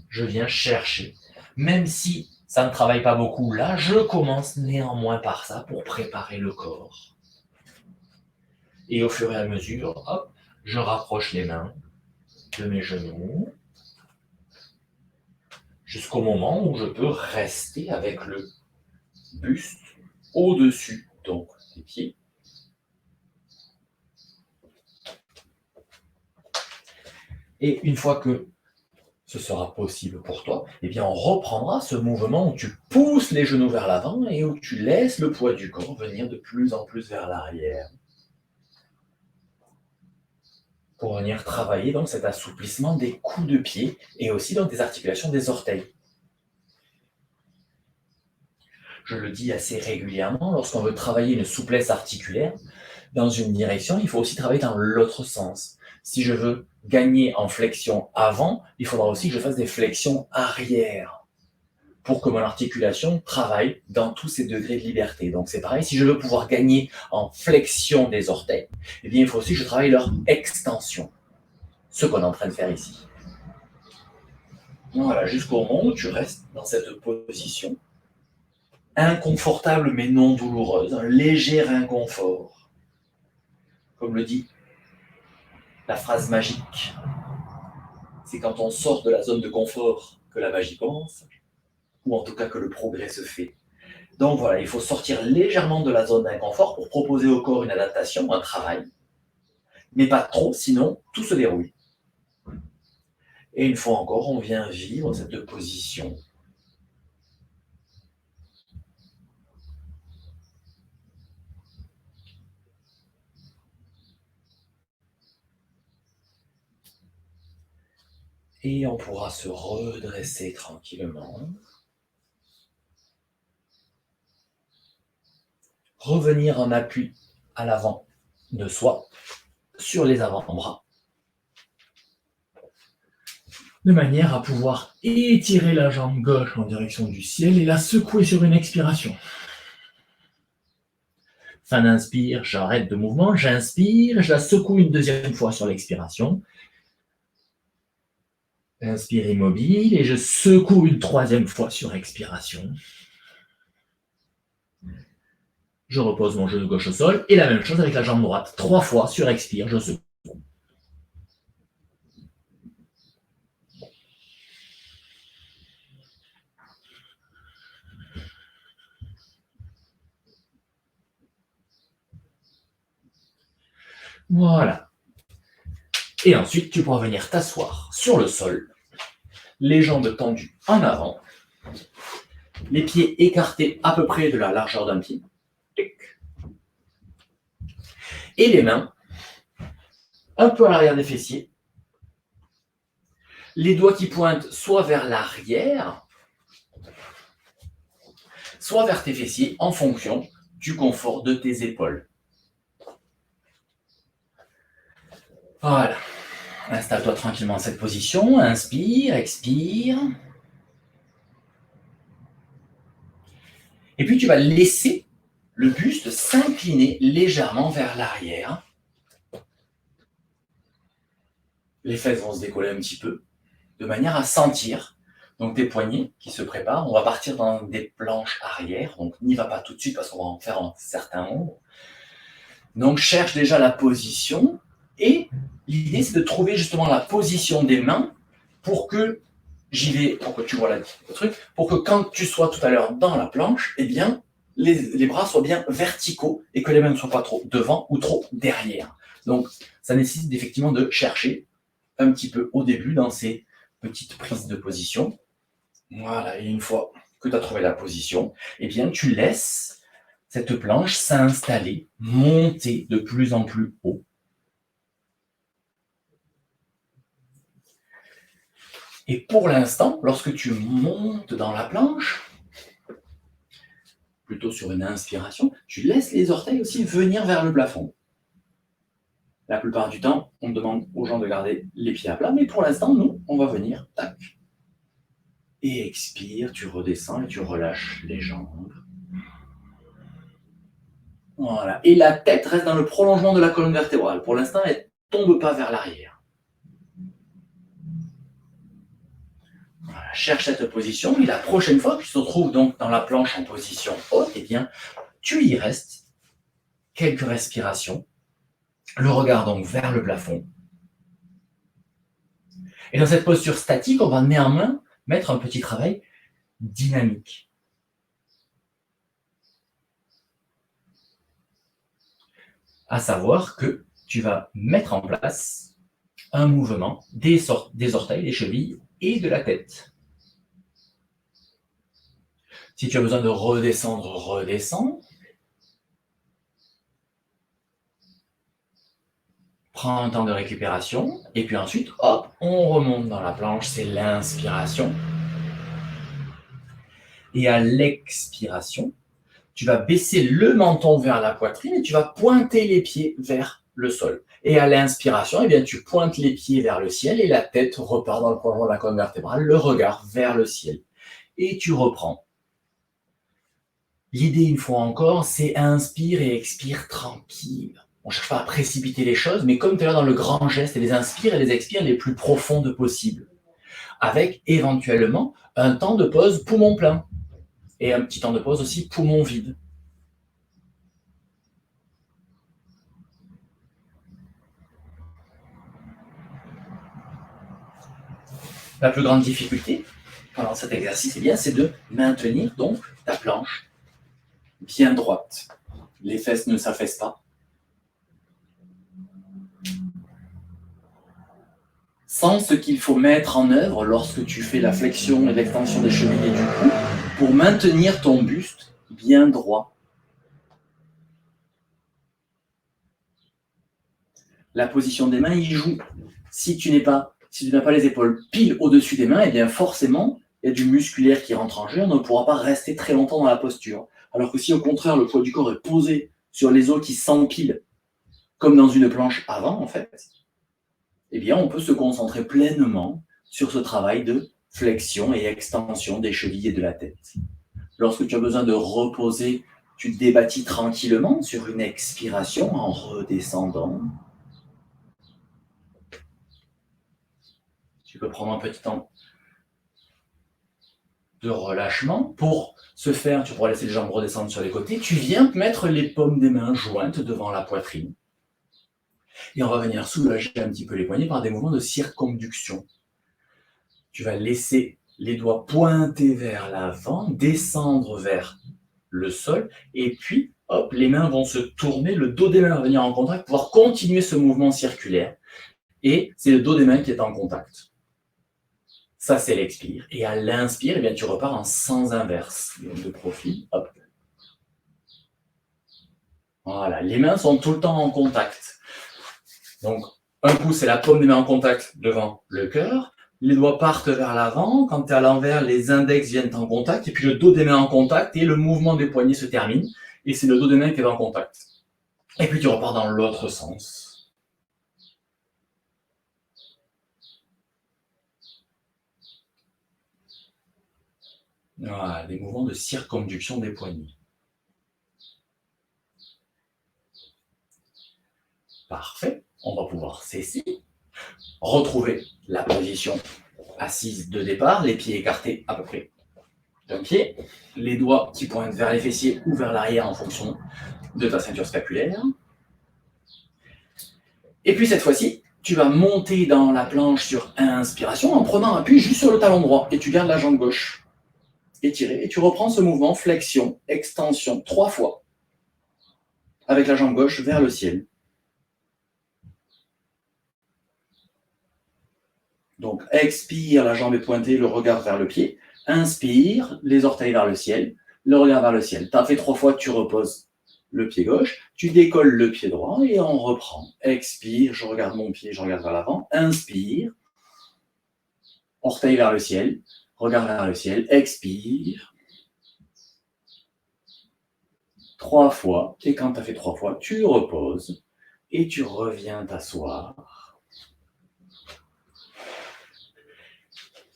je viens chercher. Même si ça ne travaille pas beaucoup là, je commence néanmoins par ça pour préparer le corps. Et au fur et à mesure, hop, je rapproche les mains de mes genoux jusqu'au moment où je peux rester avec le buste au-dessus donc des pieds. Et une fois que ce sera possible pour toi, eh bien on reprendra ce mouvement où tu pousses les genoux vers l'avant et où tu laisses le poids du corps venir de plus en plus vers l'arrière. Pour venir travailler donc cet assouplissement des coups de pied et aussi donc des articulations des orteils. Je le dis assez régulièrement, lorsqu'on veut travailler une souplesse articulaire dans une direction, il faut aussi travailler dans l'autre sens. Si je veux gagner en flexion avant, il faudra aussi que je fasse des flexions arrière pour que mon articulation travaille dans tous ces degrés de liberté. Donc c'est pareil, si je veux pouvoir gagner en flexion des orteils, eh bien il faut aussi que je travaille leur extension, ce qu'on est en train de faire ici. Voilà, jusqu'au moment où tu restes dans cette position inconfortable mais non douloureuse, un léger inconfort. Comme le dit la phrase magique, c'est quand on sort de la zone de confort que la magie commence, ou en tout cas que le progrès se fait. Donc voilà, il faut sortir légèrement de la zone d'inconfort pour proposer au corps une adaptation, un travail, mais pas trop, sinon tout se déroule. Et une fois encore, on vient vivre cette position. Et on pourra se redresser tranquillement. Revenir en appui à l'avant de soi, sur les avant-bras. de manière à pouvoir étirer la jambe gauche en direction du ciel et la secouer sur une expiration. Fin d'inspire, j'arrête de mouvement, j'inspire, je la secoue une deuxième fois sur l'expiration. Inspire immobile et je secoue une troisième fois sur expiration. Je repose mon genou gauche au sol et la même chose avec la jambe droite. 3 fois sur expire, je secoue. Voilà. Et ensuite, tu pourras venir t'asseoir sur le sol, les jambes tendues en avant, les pieds écartés à peu près de la largeur d'un pied. Et les mains un peu à l'arrière des fessiers. Les doigts qui pointent soit vers l'arrière, soit vers tes fessiers en fonction du confort de tes épaules. Voilà. Installe-toi tranquillement dans cette position. Inspire, expire. Et puis tu vas laisser le buste s'incliner légèrement vers l'arrière. Les fesses vont se décoller un petit peu, de manière à sentir donc tes poignets qui se préparent. On va partir dans des planches arrière, donc n'y va pas tout de suite parce qu'on va en faire un certain nombre. Donc cherche déjà la position et l'idée c'est de trouver justement la position des mains pour que j'y vais, pour que tu vois le truc, pour que quand tu sois tout à l'heure dans la planche, eh bien les bras soient bien verticaux et que les mains ne soient pas trop devant ou trop derrière. Donc ça nécessite effectivement de chercher un petit peu au début dans ces petites prises de position. Voilà, et une fois que tu as trouvé la position, eh bien tu laisses cette planche s'installer, monter de plus en plus haut. Et pour l'instant, lorsque tu montes dans la planche, plutôt sur une inspiration, tu laisses les orteils aussi venir vers le plafond. La plupart du temps, on demande aux gens de garder les pieds à plat, mais pour l'instant, nous, on va venir, tac. Et expire, tu redescends et tu relâches les jambes. Voilà. Et la tête reste dans le prolongement de la colonne vertébrale. Pour l'instant, elle ne tombe pas vers l'arrière. Voilà. Cherche cette position. Et la prochaine fois que tu te retrouves donc dans la planche en position haute, eh bien, tu y restes quelques respirations. Le regard donc vers le plafond. Et dans cette posture statique, on va néanmoins mettre un petit travail dynamique. À savoir que tu vas mettre en place un mouvement des orteils, des chevilles et de la tête. Si tu as besoin de redescendre, redescends. Prends un temps de récupération et puis ensuite, hop, on remonte dans la planche, c'est l'inspiration. Et à l'expiration, tu vas baisser le menton vers la poitrine et tu vas pointer les pieds vers le sol. Et à l'inspiration, eh bien, tu pointes les pieds vers le ciel et la tête repart dans le prolongement de la colonne vertébrale, le regard vers le ciel. Et tu reprends. L'idée, une fois encore, c'est inspire et expire tranquille. On ne cherche pas à précipiter les choses, mais comme tu es là dans le grand geste, et les inspires et les expires les plus profondes possibles. Avec éventuellement un temps de pause poumon plein. Et un petit temps de pause aussi poumon vide. La plus grande difficulté pendant cet exercice, eh bien, c'est de maintenir donc ta planche bien droite. Les fesses ne s'affaissent pas. Sans ce qu'il faut mettre en œuvre lorsque tu fais la flexion et l'extension des chevilles et du cou pour maintenir ton buste bien droit. La position des mains y joue. Si tu n'as pas les épaules pile au-dessus des mains, eh bien forcément, il y a du musculaire qui rentre en jeu, on ne pourra pas rester très longtemps dans la posture. Alors que si au contraire, le poids du corps est posé sur les os qui s'empilent, comme dans une planche avant en fait, eh bien on peut se concentrer pleinement sur ce travail de flexion et extension des chevilles et de la tête. Lorsque tu as besoin de reposer, tu te débâtis tranquillement sur une expiration en redescendant. Tu peux prendre un petit temps de relâchement. Pour ce faire, tu pourras laisser les jambes redescendre sur les côtés. Tu viens mettre les paumes des mains jointes devant la poitrine. Et on va venir soulager un petit peu les poignets par des mouvements de circonduction. Tu vas laisser les doigts pointer vers l'avant, descendre vers le sol, et puis, hop, les mains vont se tourner, le dos des mains va venir en contact, pour pouvoir continuer ce mouvement circulaire. Et c'est le dos des mains qui est en contact. Ça, c'est l'expire. Et à l'inspire, eh bien, tu repars en sens inverse. Donc, de profil, hop. Voilà, les mains sont tout le temps en contact. Donc, un pouce, c'est la paume des mains en contact devant le cœur. Les doigts partent vers l'avant. Quand tu es à l'envers, les index viennent en contact. Et puis, le dos des mains en contact. Et le mouvement des poignets se termine. Et c'est le dos des mains qui est en contact. Et puis, tu repars dans l'autre sens. Voilà, des mouvements de circonduction des poignets. Parfait. On va pouvoir cesser. Retrouver la position assise de départ, les pieds écartés à peu près d'un pied, les doigts qui pointent vers les fessiers ou vers l'arrière en fonction de ta ceinture scapulaire. Et puis cette fois-ci, tu vas monter dans la planche sur inspiration en prenant appui juste sur le talon droit et tu gardes la jambe gauche étirée et tu reprends ce mouvement flexion, extension 3 fois avec la jambe gauche vers le ciel. Donc expire, la jambe est pointée, le regard vers le pied. Inspire, les orteils vers le ciel, le regard vers le ciel. Tu as fait 3 fois, tu reposes le pied gauche, tu décolles le pied droit et on reprend. Expire, je regarde mon pied, je regarde vers l'avant. Inspire, orteil vers le ciel, regard vers le ciel. Expire. 3 fois, et quand tu as fait 3 fois, tu reposes et tu reviens t'asseoir.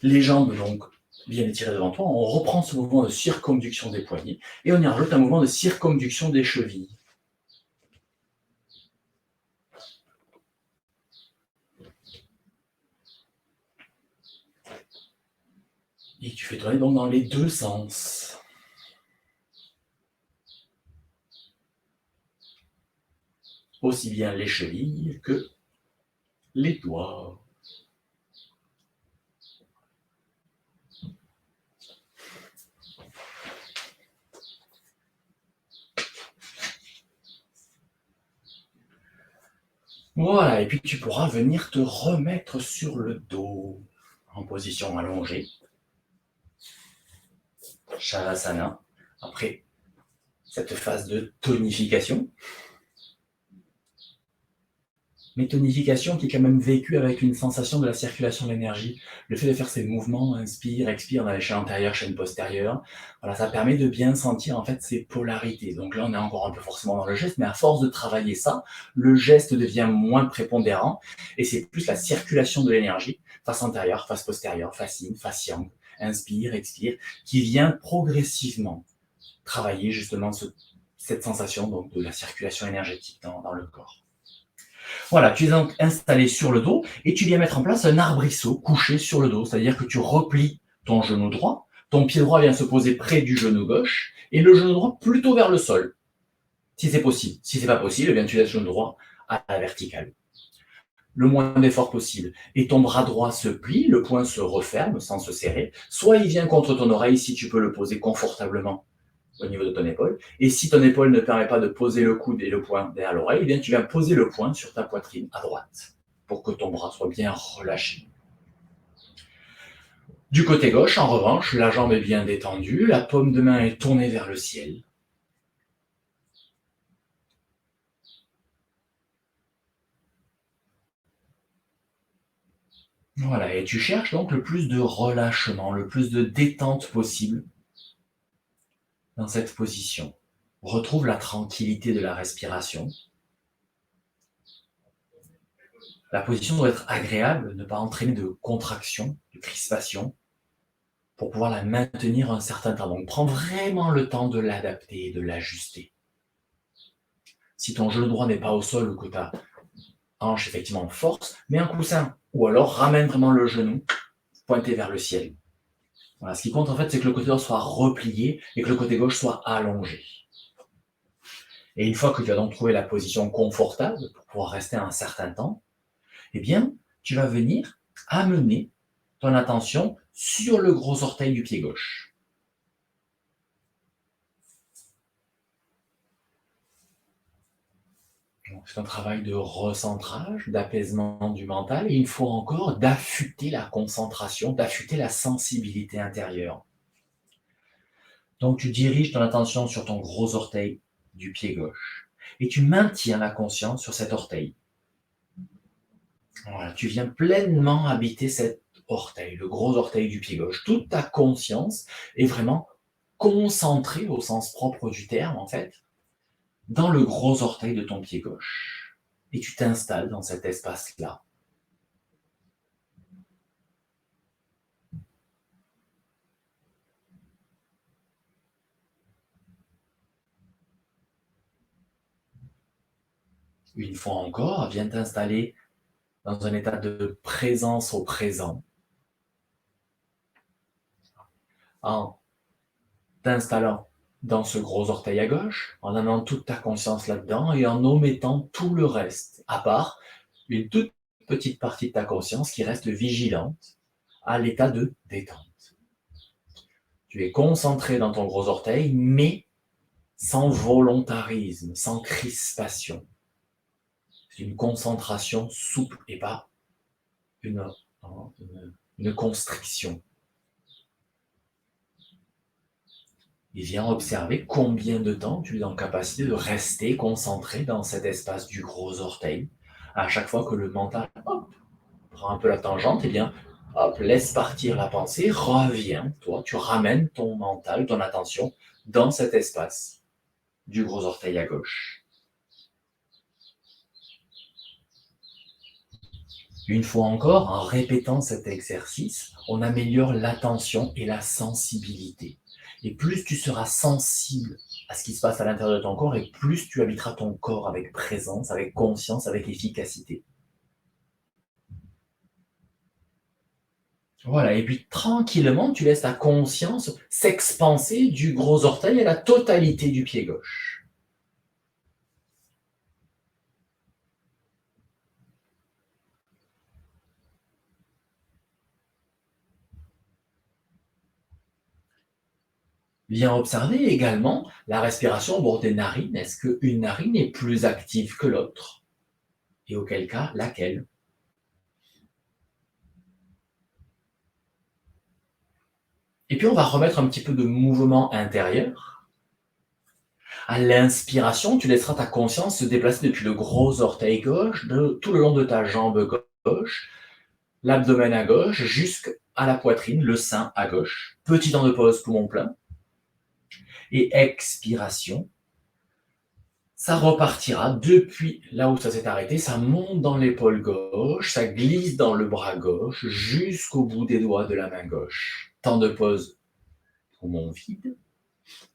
Les jambes donc bien étirées devant toi, on reprend ce mouvement de circonduction des poignets et on y rajoute un mouvement de circonduction des chevilles. Et tu fais tourner donc dans les deux sens. Aussi bien les chevilles que les doigts. Voilà, et puis tu pourras venir te remettre sur le dos en position allongée. Shavasana, après cette phase de tonification. Mais tonification qui est quand même vécue avec une sensation de la circulation de l'énergie. Le fait de faire ces mouvements, inspire, expire dans les chaînes antérieures, chaînes postérieures, voilà, ça permet de bien sentir en fait ces polarités. Donc là, on est encore un peu forcément dans le geste, mais à force de travailler ça, le geste devient moins prépondérant et c'est plus la circulation de l'énergie, face antérieure, face postérieure, face yin, face yang, inspire, expire, qui vient progressivement travailler justement cette sensation donc, de la circulation énergétique dans le corps. Voilà, tu es donc installé sur le dos et tu viens mettre en place un arbrisseau couché sur le dos, c'est-à-dire que tu replies ton genou droit, ton pied droit vient se poser près du genou gauche et le genou droit plutôt vers le sol, si c'est possible. Si c'est pas possible, eh bien tu laisses le genou droit à la verticale. Le moins d'effort possible. Et ton bras droit se plie, le poing se referme sans se serrer, soit il vient contre ton oreille si tu peux le poser confortablement au niveau de ton épaule. Et si ton épaule ne permet pas de poser le coude et le poing derrière l'oreille, eh bien tu viens poser le poing sur ta poitrine à droite pour que ton bras soit bien relâché. Du côté gauche, en revanche, la jambe est bien détendue, la paume de main est tournée vers le ciel. Voilà, et tu cherches donc le plus de relâchement, le plus de détente possible dans cette position. Retrouve la tranquillité de la respiration. La position doit être agréable, ne pas entraîner de contraction crispation pour pouvoir la maintenir un certain temps. Donc prends vraiment le temps de l'adapter et de l'ajuster. Si ton genou droit n'est pas au sol ou que ta hanche effectivement force, mets un coussin ou alors ramène vraiment le genou pointé vers le ciel. Voilà, ce qui compte en fait, c'est que le côté droit soit replié et que le côté gauche soit allongé. Et une fois que tu as donc trouvé la position confortable pour pouvoir rester un certain temps, eh bien, tu vas venir amener ton attention sur le gros orteil du pied gauche. C'est un travail de recentrage, d'apaisement du mental, et une fois encore, d'affûter la concentration, d'affûter la sensibilité intérieure. Donc tu diriges ton attention sur ton gros orteil du pied gauche, et tu maintiens la conscience sur cet orteil. Voilà, tu viens pleinement habiter cet orteil, le gros orteil du pied gauche. Toute ta conscience est vraiment concentrée au sens propre du terme, en fait, dans le gros orteil de ton pied gauche. Et tu t'installes dans cet espace-là. Une fois encore, viens t'installer dans un état de présence au présent, en t'installant dans ce gros orteil à gauche, en amenant toute ta conscience là-dedans et en omettant tout le reste, à part une toute petite partie de ta conscience qui reste vigilante à l'état de détente. Tu es concentré dans ton gros orteil, mais sans volontarisme, sans crispation. C'est une concentration souple et pas une constriction. Et viens observer combien de temps tu es en capacité de rester concentré dans cet espace du gros orteil. À chaque fois que le mental prend un peu la tangente, eh bien, laisse partir la pensée, reviens, toi, tu ramènes ton mental, ton attention dans cet espace du gros orteil à gauche. Une fois encore, en répétant cet exercice, on améliore l'attention et la sensibilité. Et plus tu seras sensible à ce qui se passe à l'intérieur de ton corps, et plus tu habiteras ton corps avec présence, avec conscience, avec efficacité. Voilà, et puis tranquillement, tu laisses ta conscience s'expanser du gros orteil à la totalité du pied gauche. Viens observer également la respiration au bord des narines. Est-ce qu'une narine est plus active que l'autre? Et auquel cas, laquelle? Et puis on va remettre un petit peu de mouvement intérieur. À l'inspiration, tu laisseras ta conscience se déplacer depuis le gros orteil gauche, tout le long de ta jambe gauche, l'abdomen à gauche, jusqu'à la poitrine, le sein à gauche. Petit temps de pause, poumon plein. Et expiration, ça repartira depuis là où ça s'est arrêté, ça monte dans l'épaule gauche, ça glisse dans le bras gauche, jusqu'au bout des doigts de la main gauche. Temps de pause, poumon vide.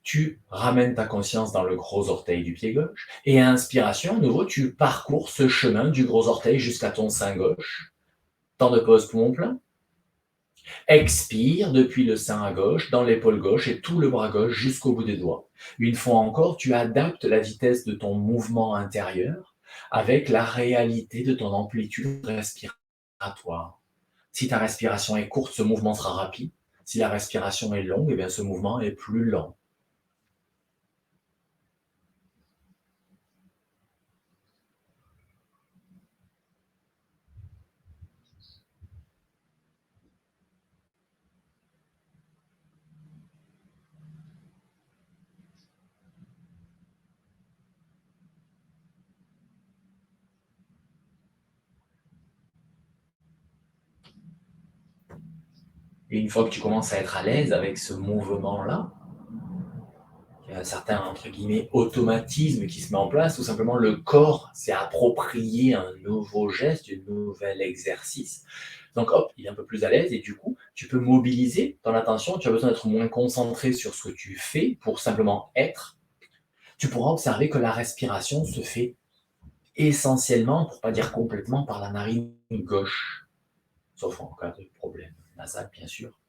Tu ramènes ta conscience dans le gros orteil du pied gauche. Et à inspiration, à nouveau, tu parcours ce chemin du gros orteil jusqu'à ton sein gauche. Temps de pause, poumon plein. Expire depuis le sein à gauche, dans l'épaule gauche et tout le bras gauche jusqu'au bout des doigts. Une fois encore, tu adaptes la vitesse de ton mouvement intérieur avec la réalité de ton amplitude respiratoire. Si ta respiration est courte, ce mouvement sera rapide. Si la respiration est longue, eh bien, ce mouvement est plus lent. Et une fois que tu commences à être à l'aise avec ce mouvement-là, un certain, entre guillemets, automatisme qui se met en place. Tout simplement, le corps s'est approprié un nouveau geste, un nouvel exercice. Donc, hop, il est un peu plus à l'aise et du coup, tu peux mobiliser ton attention. Tu as besoin d'être moins concentré sur ce que tu fais pour simplement être. Tu pourras observer que la respiration se fait essentiellement, pour ne pas dire complètement, par la narine gauche, sauf en cas de problème nasal, bien sûr.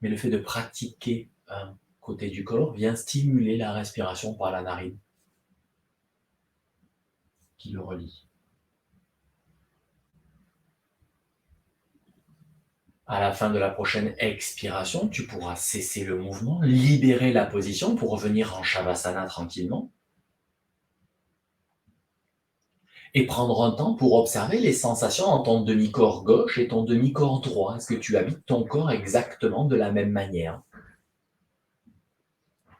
Mais le fait de pratiquer un côté du corps vient stimuler la respiration par la narine qui le relie. À la fin de la prochaine expiration, tu pourras cesser le mouvement, libérer la position pour revenir en Shavasana tranquillement et prendre un temps pour observer les sensations en ton demi-corps gauche et ton demi-corps droit. Est-ce que tu habites ton corps exactement de la même manière?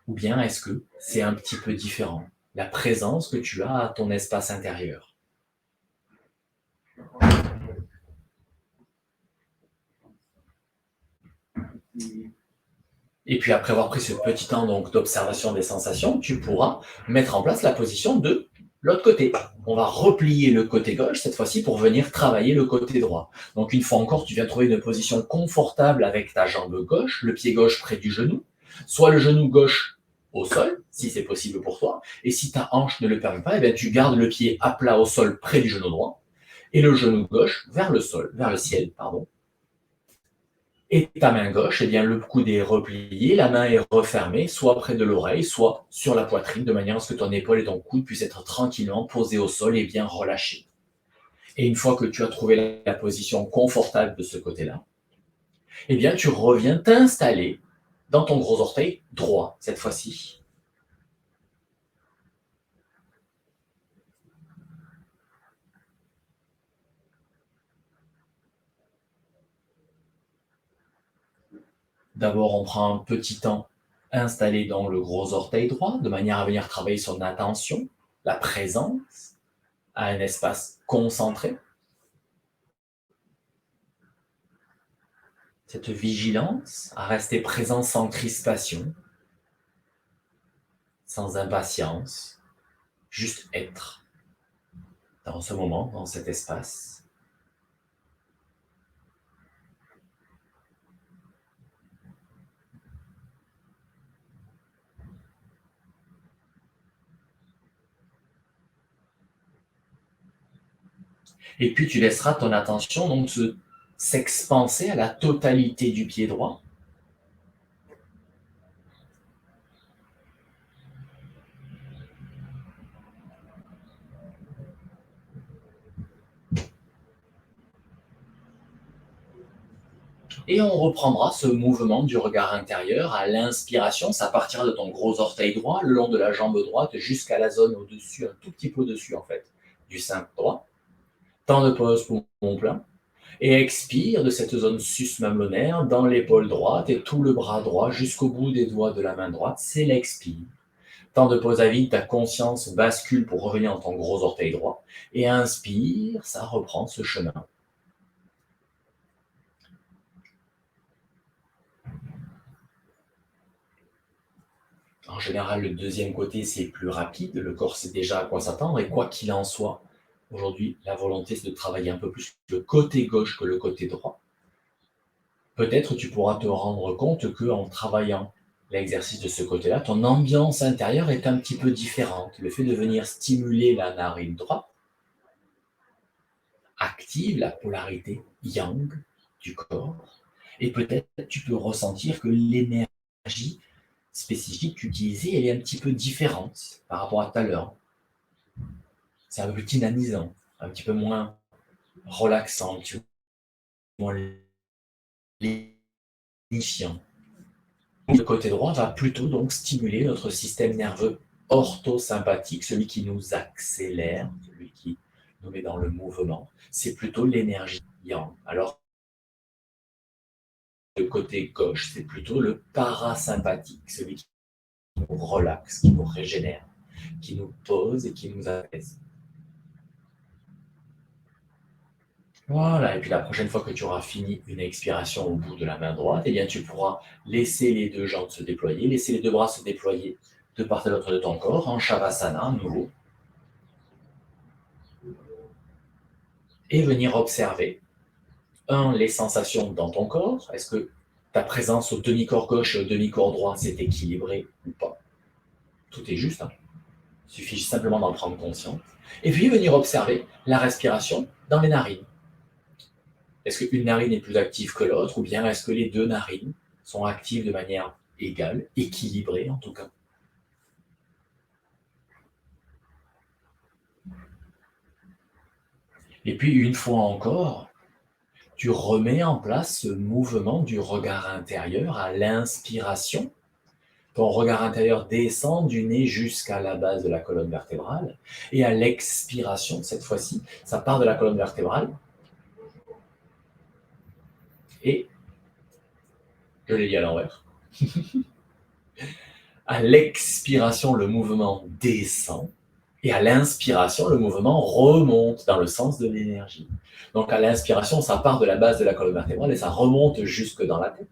Ou bien est-ce que c'est un petit peu différent? La présence que tu as à ton espace intérieur. Et puis après avoir pris ce petit temps donc d'observation des sensations, tu pourras mettre en place la position de l'autre côté. On va replier le côté gauche cette fois-ci pour venir travailler le côté droit. Donc une fois encore, tu viens trouver une position confortable avec ta jambe gauche, le pied gauche près du genou, soit le genou gauche au sol, si c'est possible pour toi. Et si ta hanche ne le permet pas, eh bien, tu gardes le pied à plat au sol près du genou droit et le genou gauche vers le sol, vers le ciel, pardon. Et ta main gauche, eh bien, le coude est replié, la main est refermée, soit près de l'oreille, soit sur la poitrine, de manière à ce que ton épaule et ton coude puissent être tranquillement posés au sol et bien relâchés. Et une fois que tu as trouvé la position confortable de ce côté-là, eh bien, tu reviens t'installer dans ton gros orteil droit, cette fois-ci. D'abord, on prend un petit temps installé dans le gros orteil droit, de manière à venir travailler son attention, la présence, à un espace concentré. Cette vigilance à rester présent sans crispation, sans impatience, juste être dans ce moment, dans cet espace. Et puis tu laisseras ton attention donc s'expanser à la totalité du pied droit. Et on reprendra ce mouvement du regard intérieur à l'inspiration. Ça partira de ton gros orteil droit, le long de la jambe droite, jusqu'à la zone au-dessus, un tout petit peu au-dessus en fait, du sein droit. Temps de pause, poumon plein. Et expire de cette zone sus-mamelonnaire dans l'épaule droite et tout le bras droit jusqu'au bout des doigts de la main droite. C'est l'expire. Temps de pause à vide, ta conscience bascule pour revenir dans ton gros orteil droit. Et inspire, ça reprend ce chemin. En général, le deuxième côté, c'est plus rapide. Le corps sait déjà à quoi s'attendre. Et quoi qu'il en soit, aujourd'hui, la volonté, c'est de travailler un peu plus le côté gauche que le côté droit. Peut-être tu pourras te rendre compte qu'en travaillant l'exercice de ce côté-là, ton ambiance intérieure est un petit peu différente. Le fait de venir stimuler la narine droite active la polarité yang du corps. Et peut-être tu peux ressentir que l'énergie spécifique utilisée, elle est un petit peu différente par rapport à tout à l'heure. C'est un peu plus dynamisant, un petit peu moins relaxant, un petit peu moins lénifiant. Le côté droit va plutôt donc stimuler notre système nerveux orthosympathique, celui qui nous accélère, celui qui nous met dans le mouvement. C'est plutôt l'énergie yang. Alors, le côté gauche, c'est plutôt le parasympathique, celui qui nous relaxe, qui nous régénère, qui nous pose et qui nous apaise. Voilà, et puis la prochaine fois que tu auras fini une expiration au bout de la main droite, eh bien tu pourras laisser les deux jambes se déployer, laisser les deux bras se déployer de part et d'autre de ton corps, en Shavasana, à nouveau. Et venir observer, les sensations dans ton corps. Est-ce que ta présence au demi-corps gauche et au demi-corps droit s'est équilibrée ou pas? Tout est juste, hein. Il suffit simplement d'en prendre conscience. Et puis venir observer la respiration dans les narines. Est-ce qu'une narine est plus active que l'autre, ou bien est-ce que les deux narines sont actives de manière égale, équilibrée en tout cas? Et puis une fois encore, tu remets en place ce mouvement du regard intérieur à l'inspiration. Ton regard intérieur descend du nez jusqu'à la base de la colonne vertébrale. Et à l'expiration, cette fois-ci, ça part de la colonne vertébrale. Et je l'ai dit à l'envers. À l'expiration, le mouvement descend. Et à l'inspiration, le mouvement remonte dans le sens de l'énergie. Donc à l'inspiration, ça part de la base de la colonne vertébrale et ça remonte jusque dans la tête.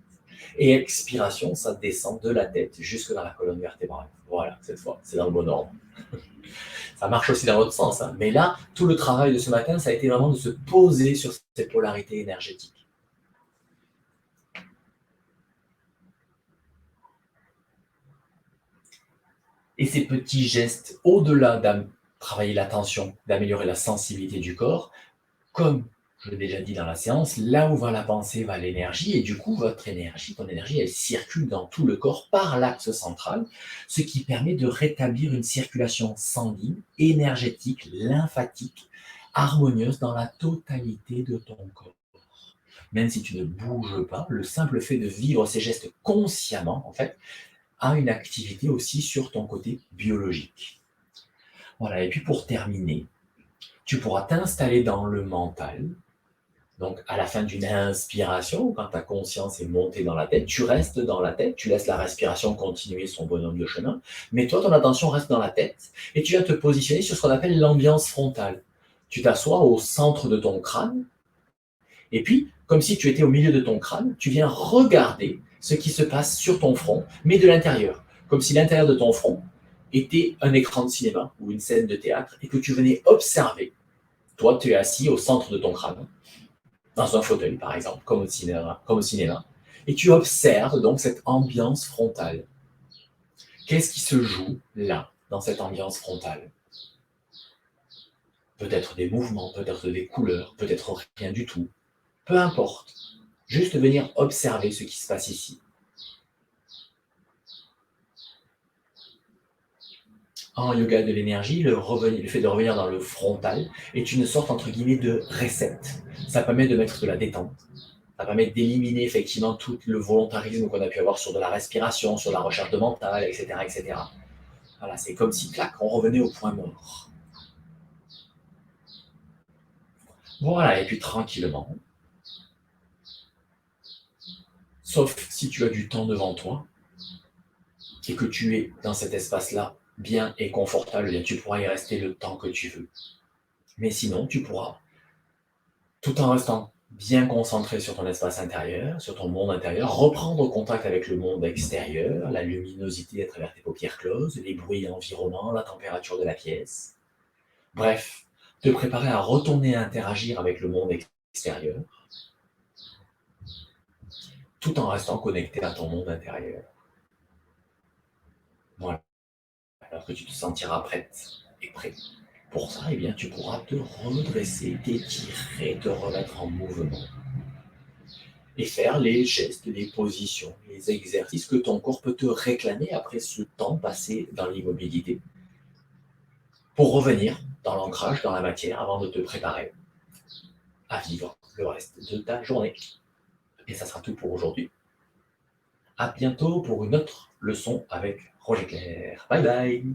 Et expiration, ça descend de la tête jusque dans la colonne vertébrale. Voilà, cette fois, c'est dans le bon ordre. Ça marche aussi dans l'autre sens, hein. Mais là, tout le travail de ce matin, ça a été vraiment de se poser sur cette polarité énergétique. Et ces petits gestes, au-delà de travailler l'attention, d'améliorer la sensibilité du corps, comme je l'ai déjà dit dans la séance, là où va la pensée, va l'énergie, et du coup, votre énergie, ton énergie, elle circule dans tout le corps par l'axe central, ce qui permet de rétablir une circulation sanguine, énergétique, lymphatique, harmonieuse dans la totalité de ton corps. Même si tu ne bouges pas, le simple fait de vivre ces gestes consciemment, en fait, a une activité aussi sur ton côté biologique. Voilà, et puis pour terminer, tu pourras t'installer dans le mental. Donc, à la fin d'une inspiration, quand ta conscience est montée dans la tête, tu restes dans la tête, tu laisses la respiration continuer son bonhomme de chemin, mais toi, ton attention reste dans la tête et tu vas te positionner sur ce qu'on appelle l'ambiance frontale. Tu t'assois au centre de ton crâne et puis, comme si tu étais au milieu de ton crâne, tu viens regarder ce qui se passe sur ton front, mais de l'intérieur, comme si l'intérieur de ton front était un écran de cinéma ou une scène de théâtre et que tu venais observer. Toi, tu es assis au centre de ton crâne dans un fauteuil, par exemple, comme au cinéma, et tu observes donc cette ambiance frontale. Qu'est-ce qui se joue là, dans cette ambiance frontale? Peut-être des mouvements, peut-être des couleurs, peut-être rien du tout. Peu importe. Juste venir observer ce qui se passe ici. En yoga de l'énergie, le fait de revenir dans le frontal est une sorte, entre guillemets, de reset. Ça permet de mettre de la détente. Ça permet d'éliminer effectivement tout le volontarisme qu'on a pu avoir sur de la respiration, sur la recherche de mental, etc., etc. Voilà, c'est comme si, clac, on revenait au point mort. Voilà, et puis tranquillement, sauf si tu as du temps devant toi et que tu es dans cet espace-là bien et confortable, bien tu pourras y rester le temps que tu veux. Mais sinon, tu pourras, tout en restant bien concentré sur ton espace intérieur, sur ton monde intérieur, reprendre contact avec le monde extérieur, la luminosité à travers tes paupières closes, les bruits environnants, la température de la pièce. Bref, te préparer à retourner interagir avec le monde extérieur, tout en restant connecté à ton monde intérieur. Voilà. Alors que tu te sentiras prête et prêt pour ça, eh bien, tu pourras te redresser, t'étirer, te remettre en mouvement et faire les gestes, les positions, les exercices que ton corps peut te réclamer après ce temps passé dans l'immobilité pour revenir dans l'ancrage, dans la matière, avant de te préparer à vivre le reste de ta journée. Et ça sera tout pour aujourd'hui. À bientôt pour une autre leçon avec Roger Clair. Bye bye.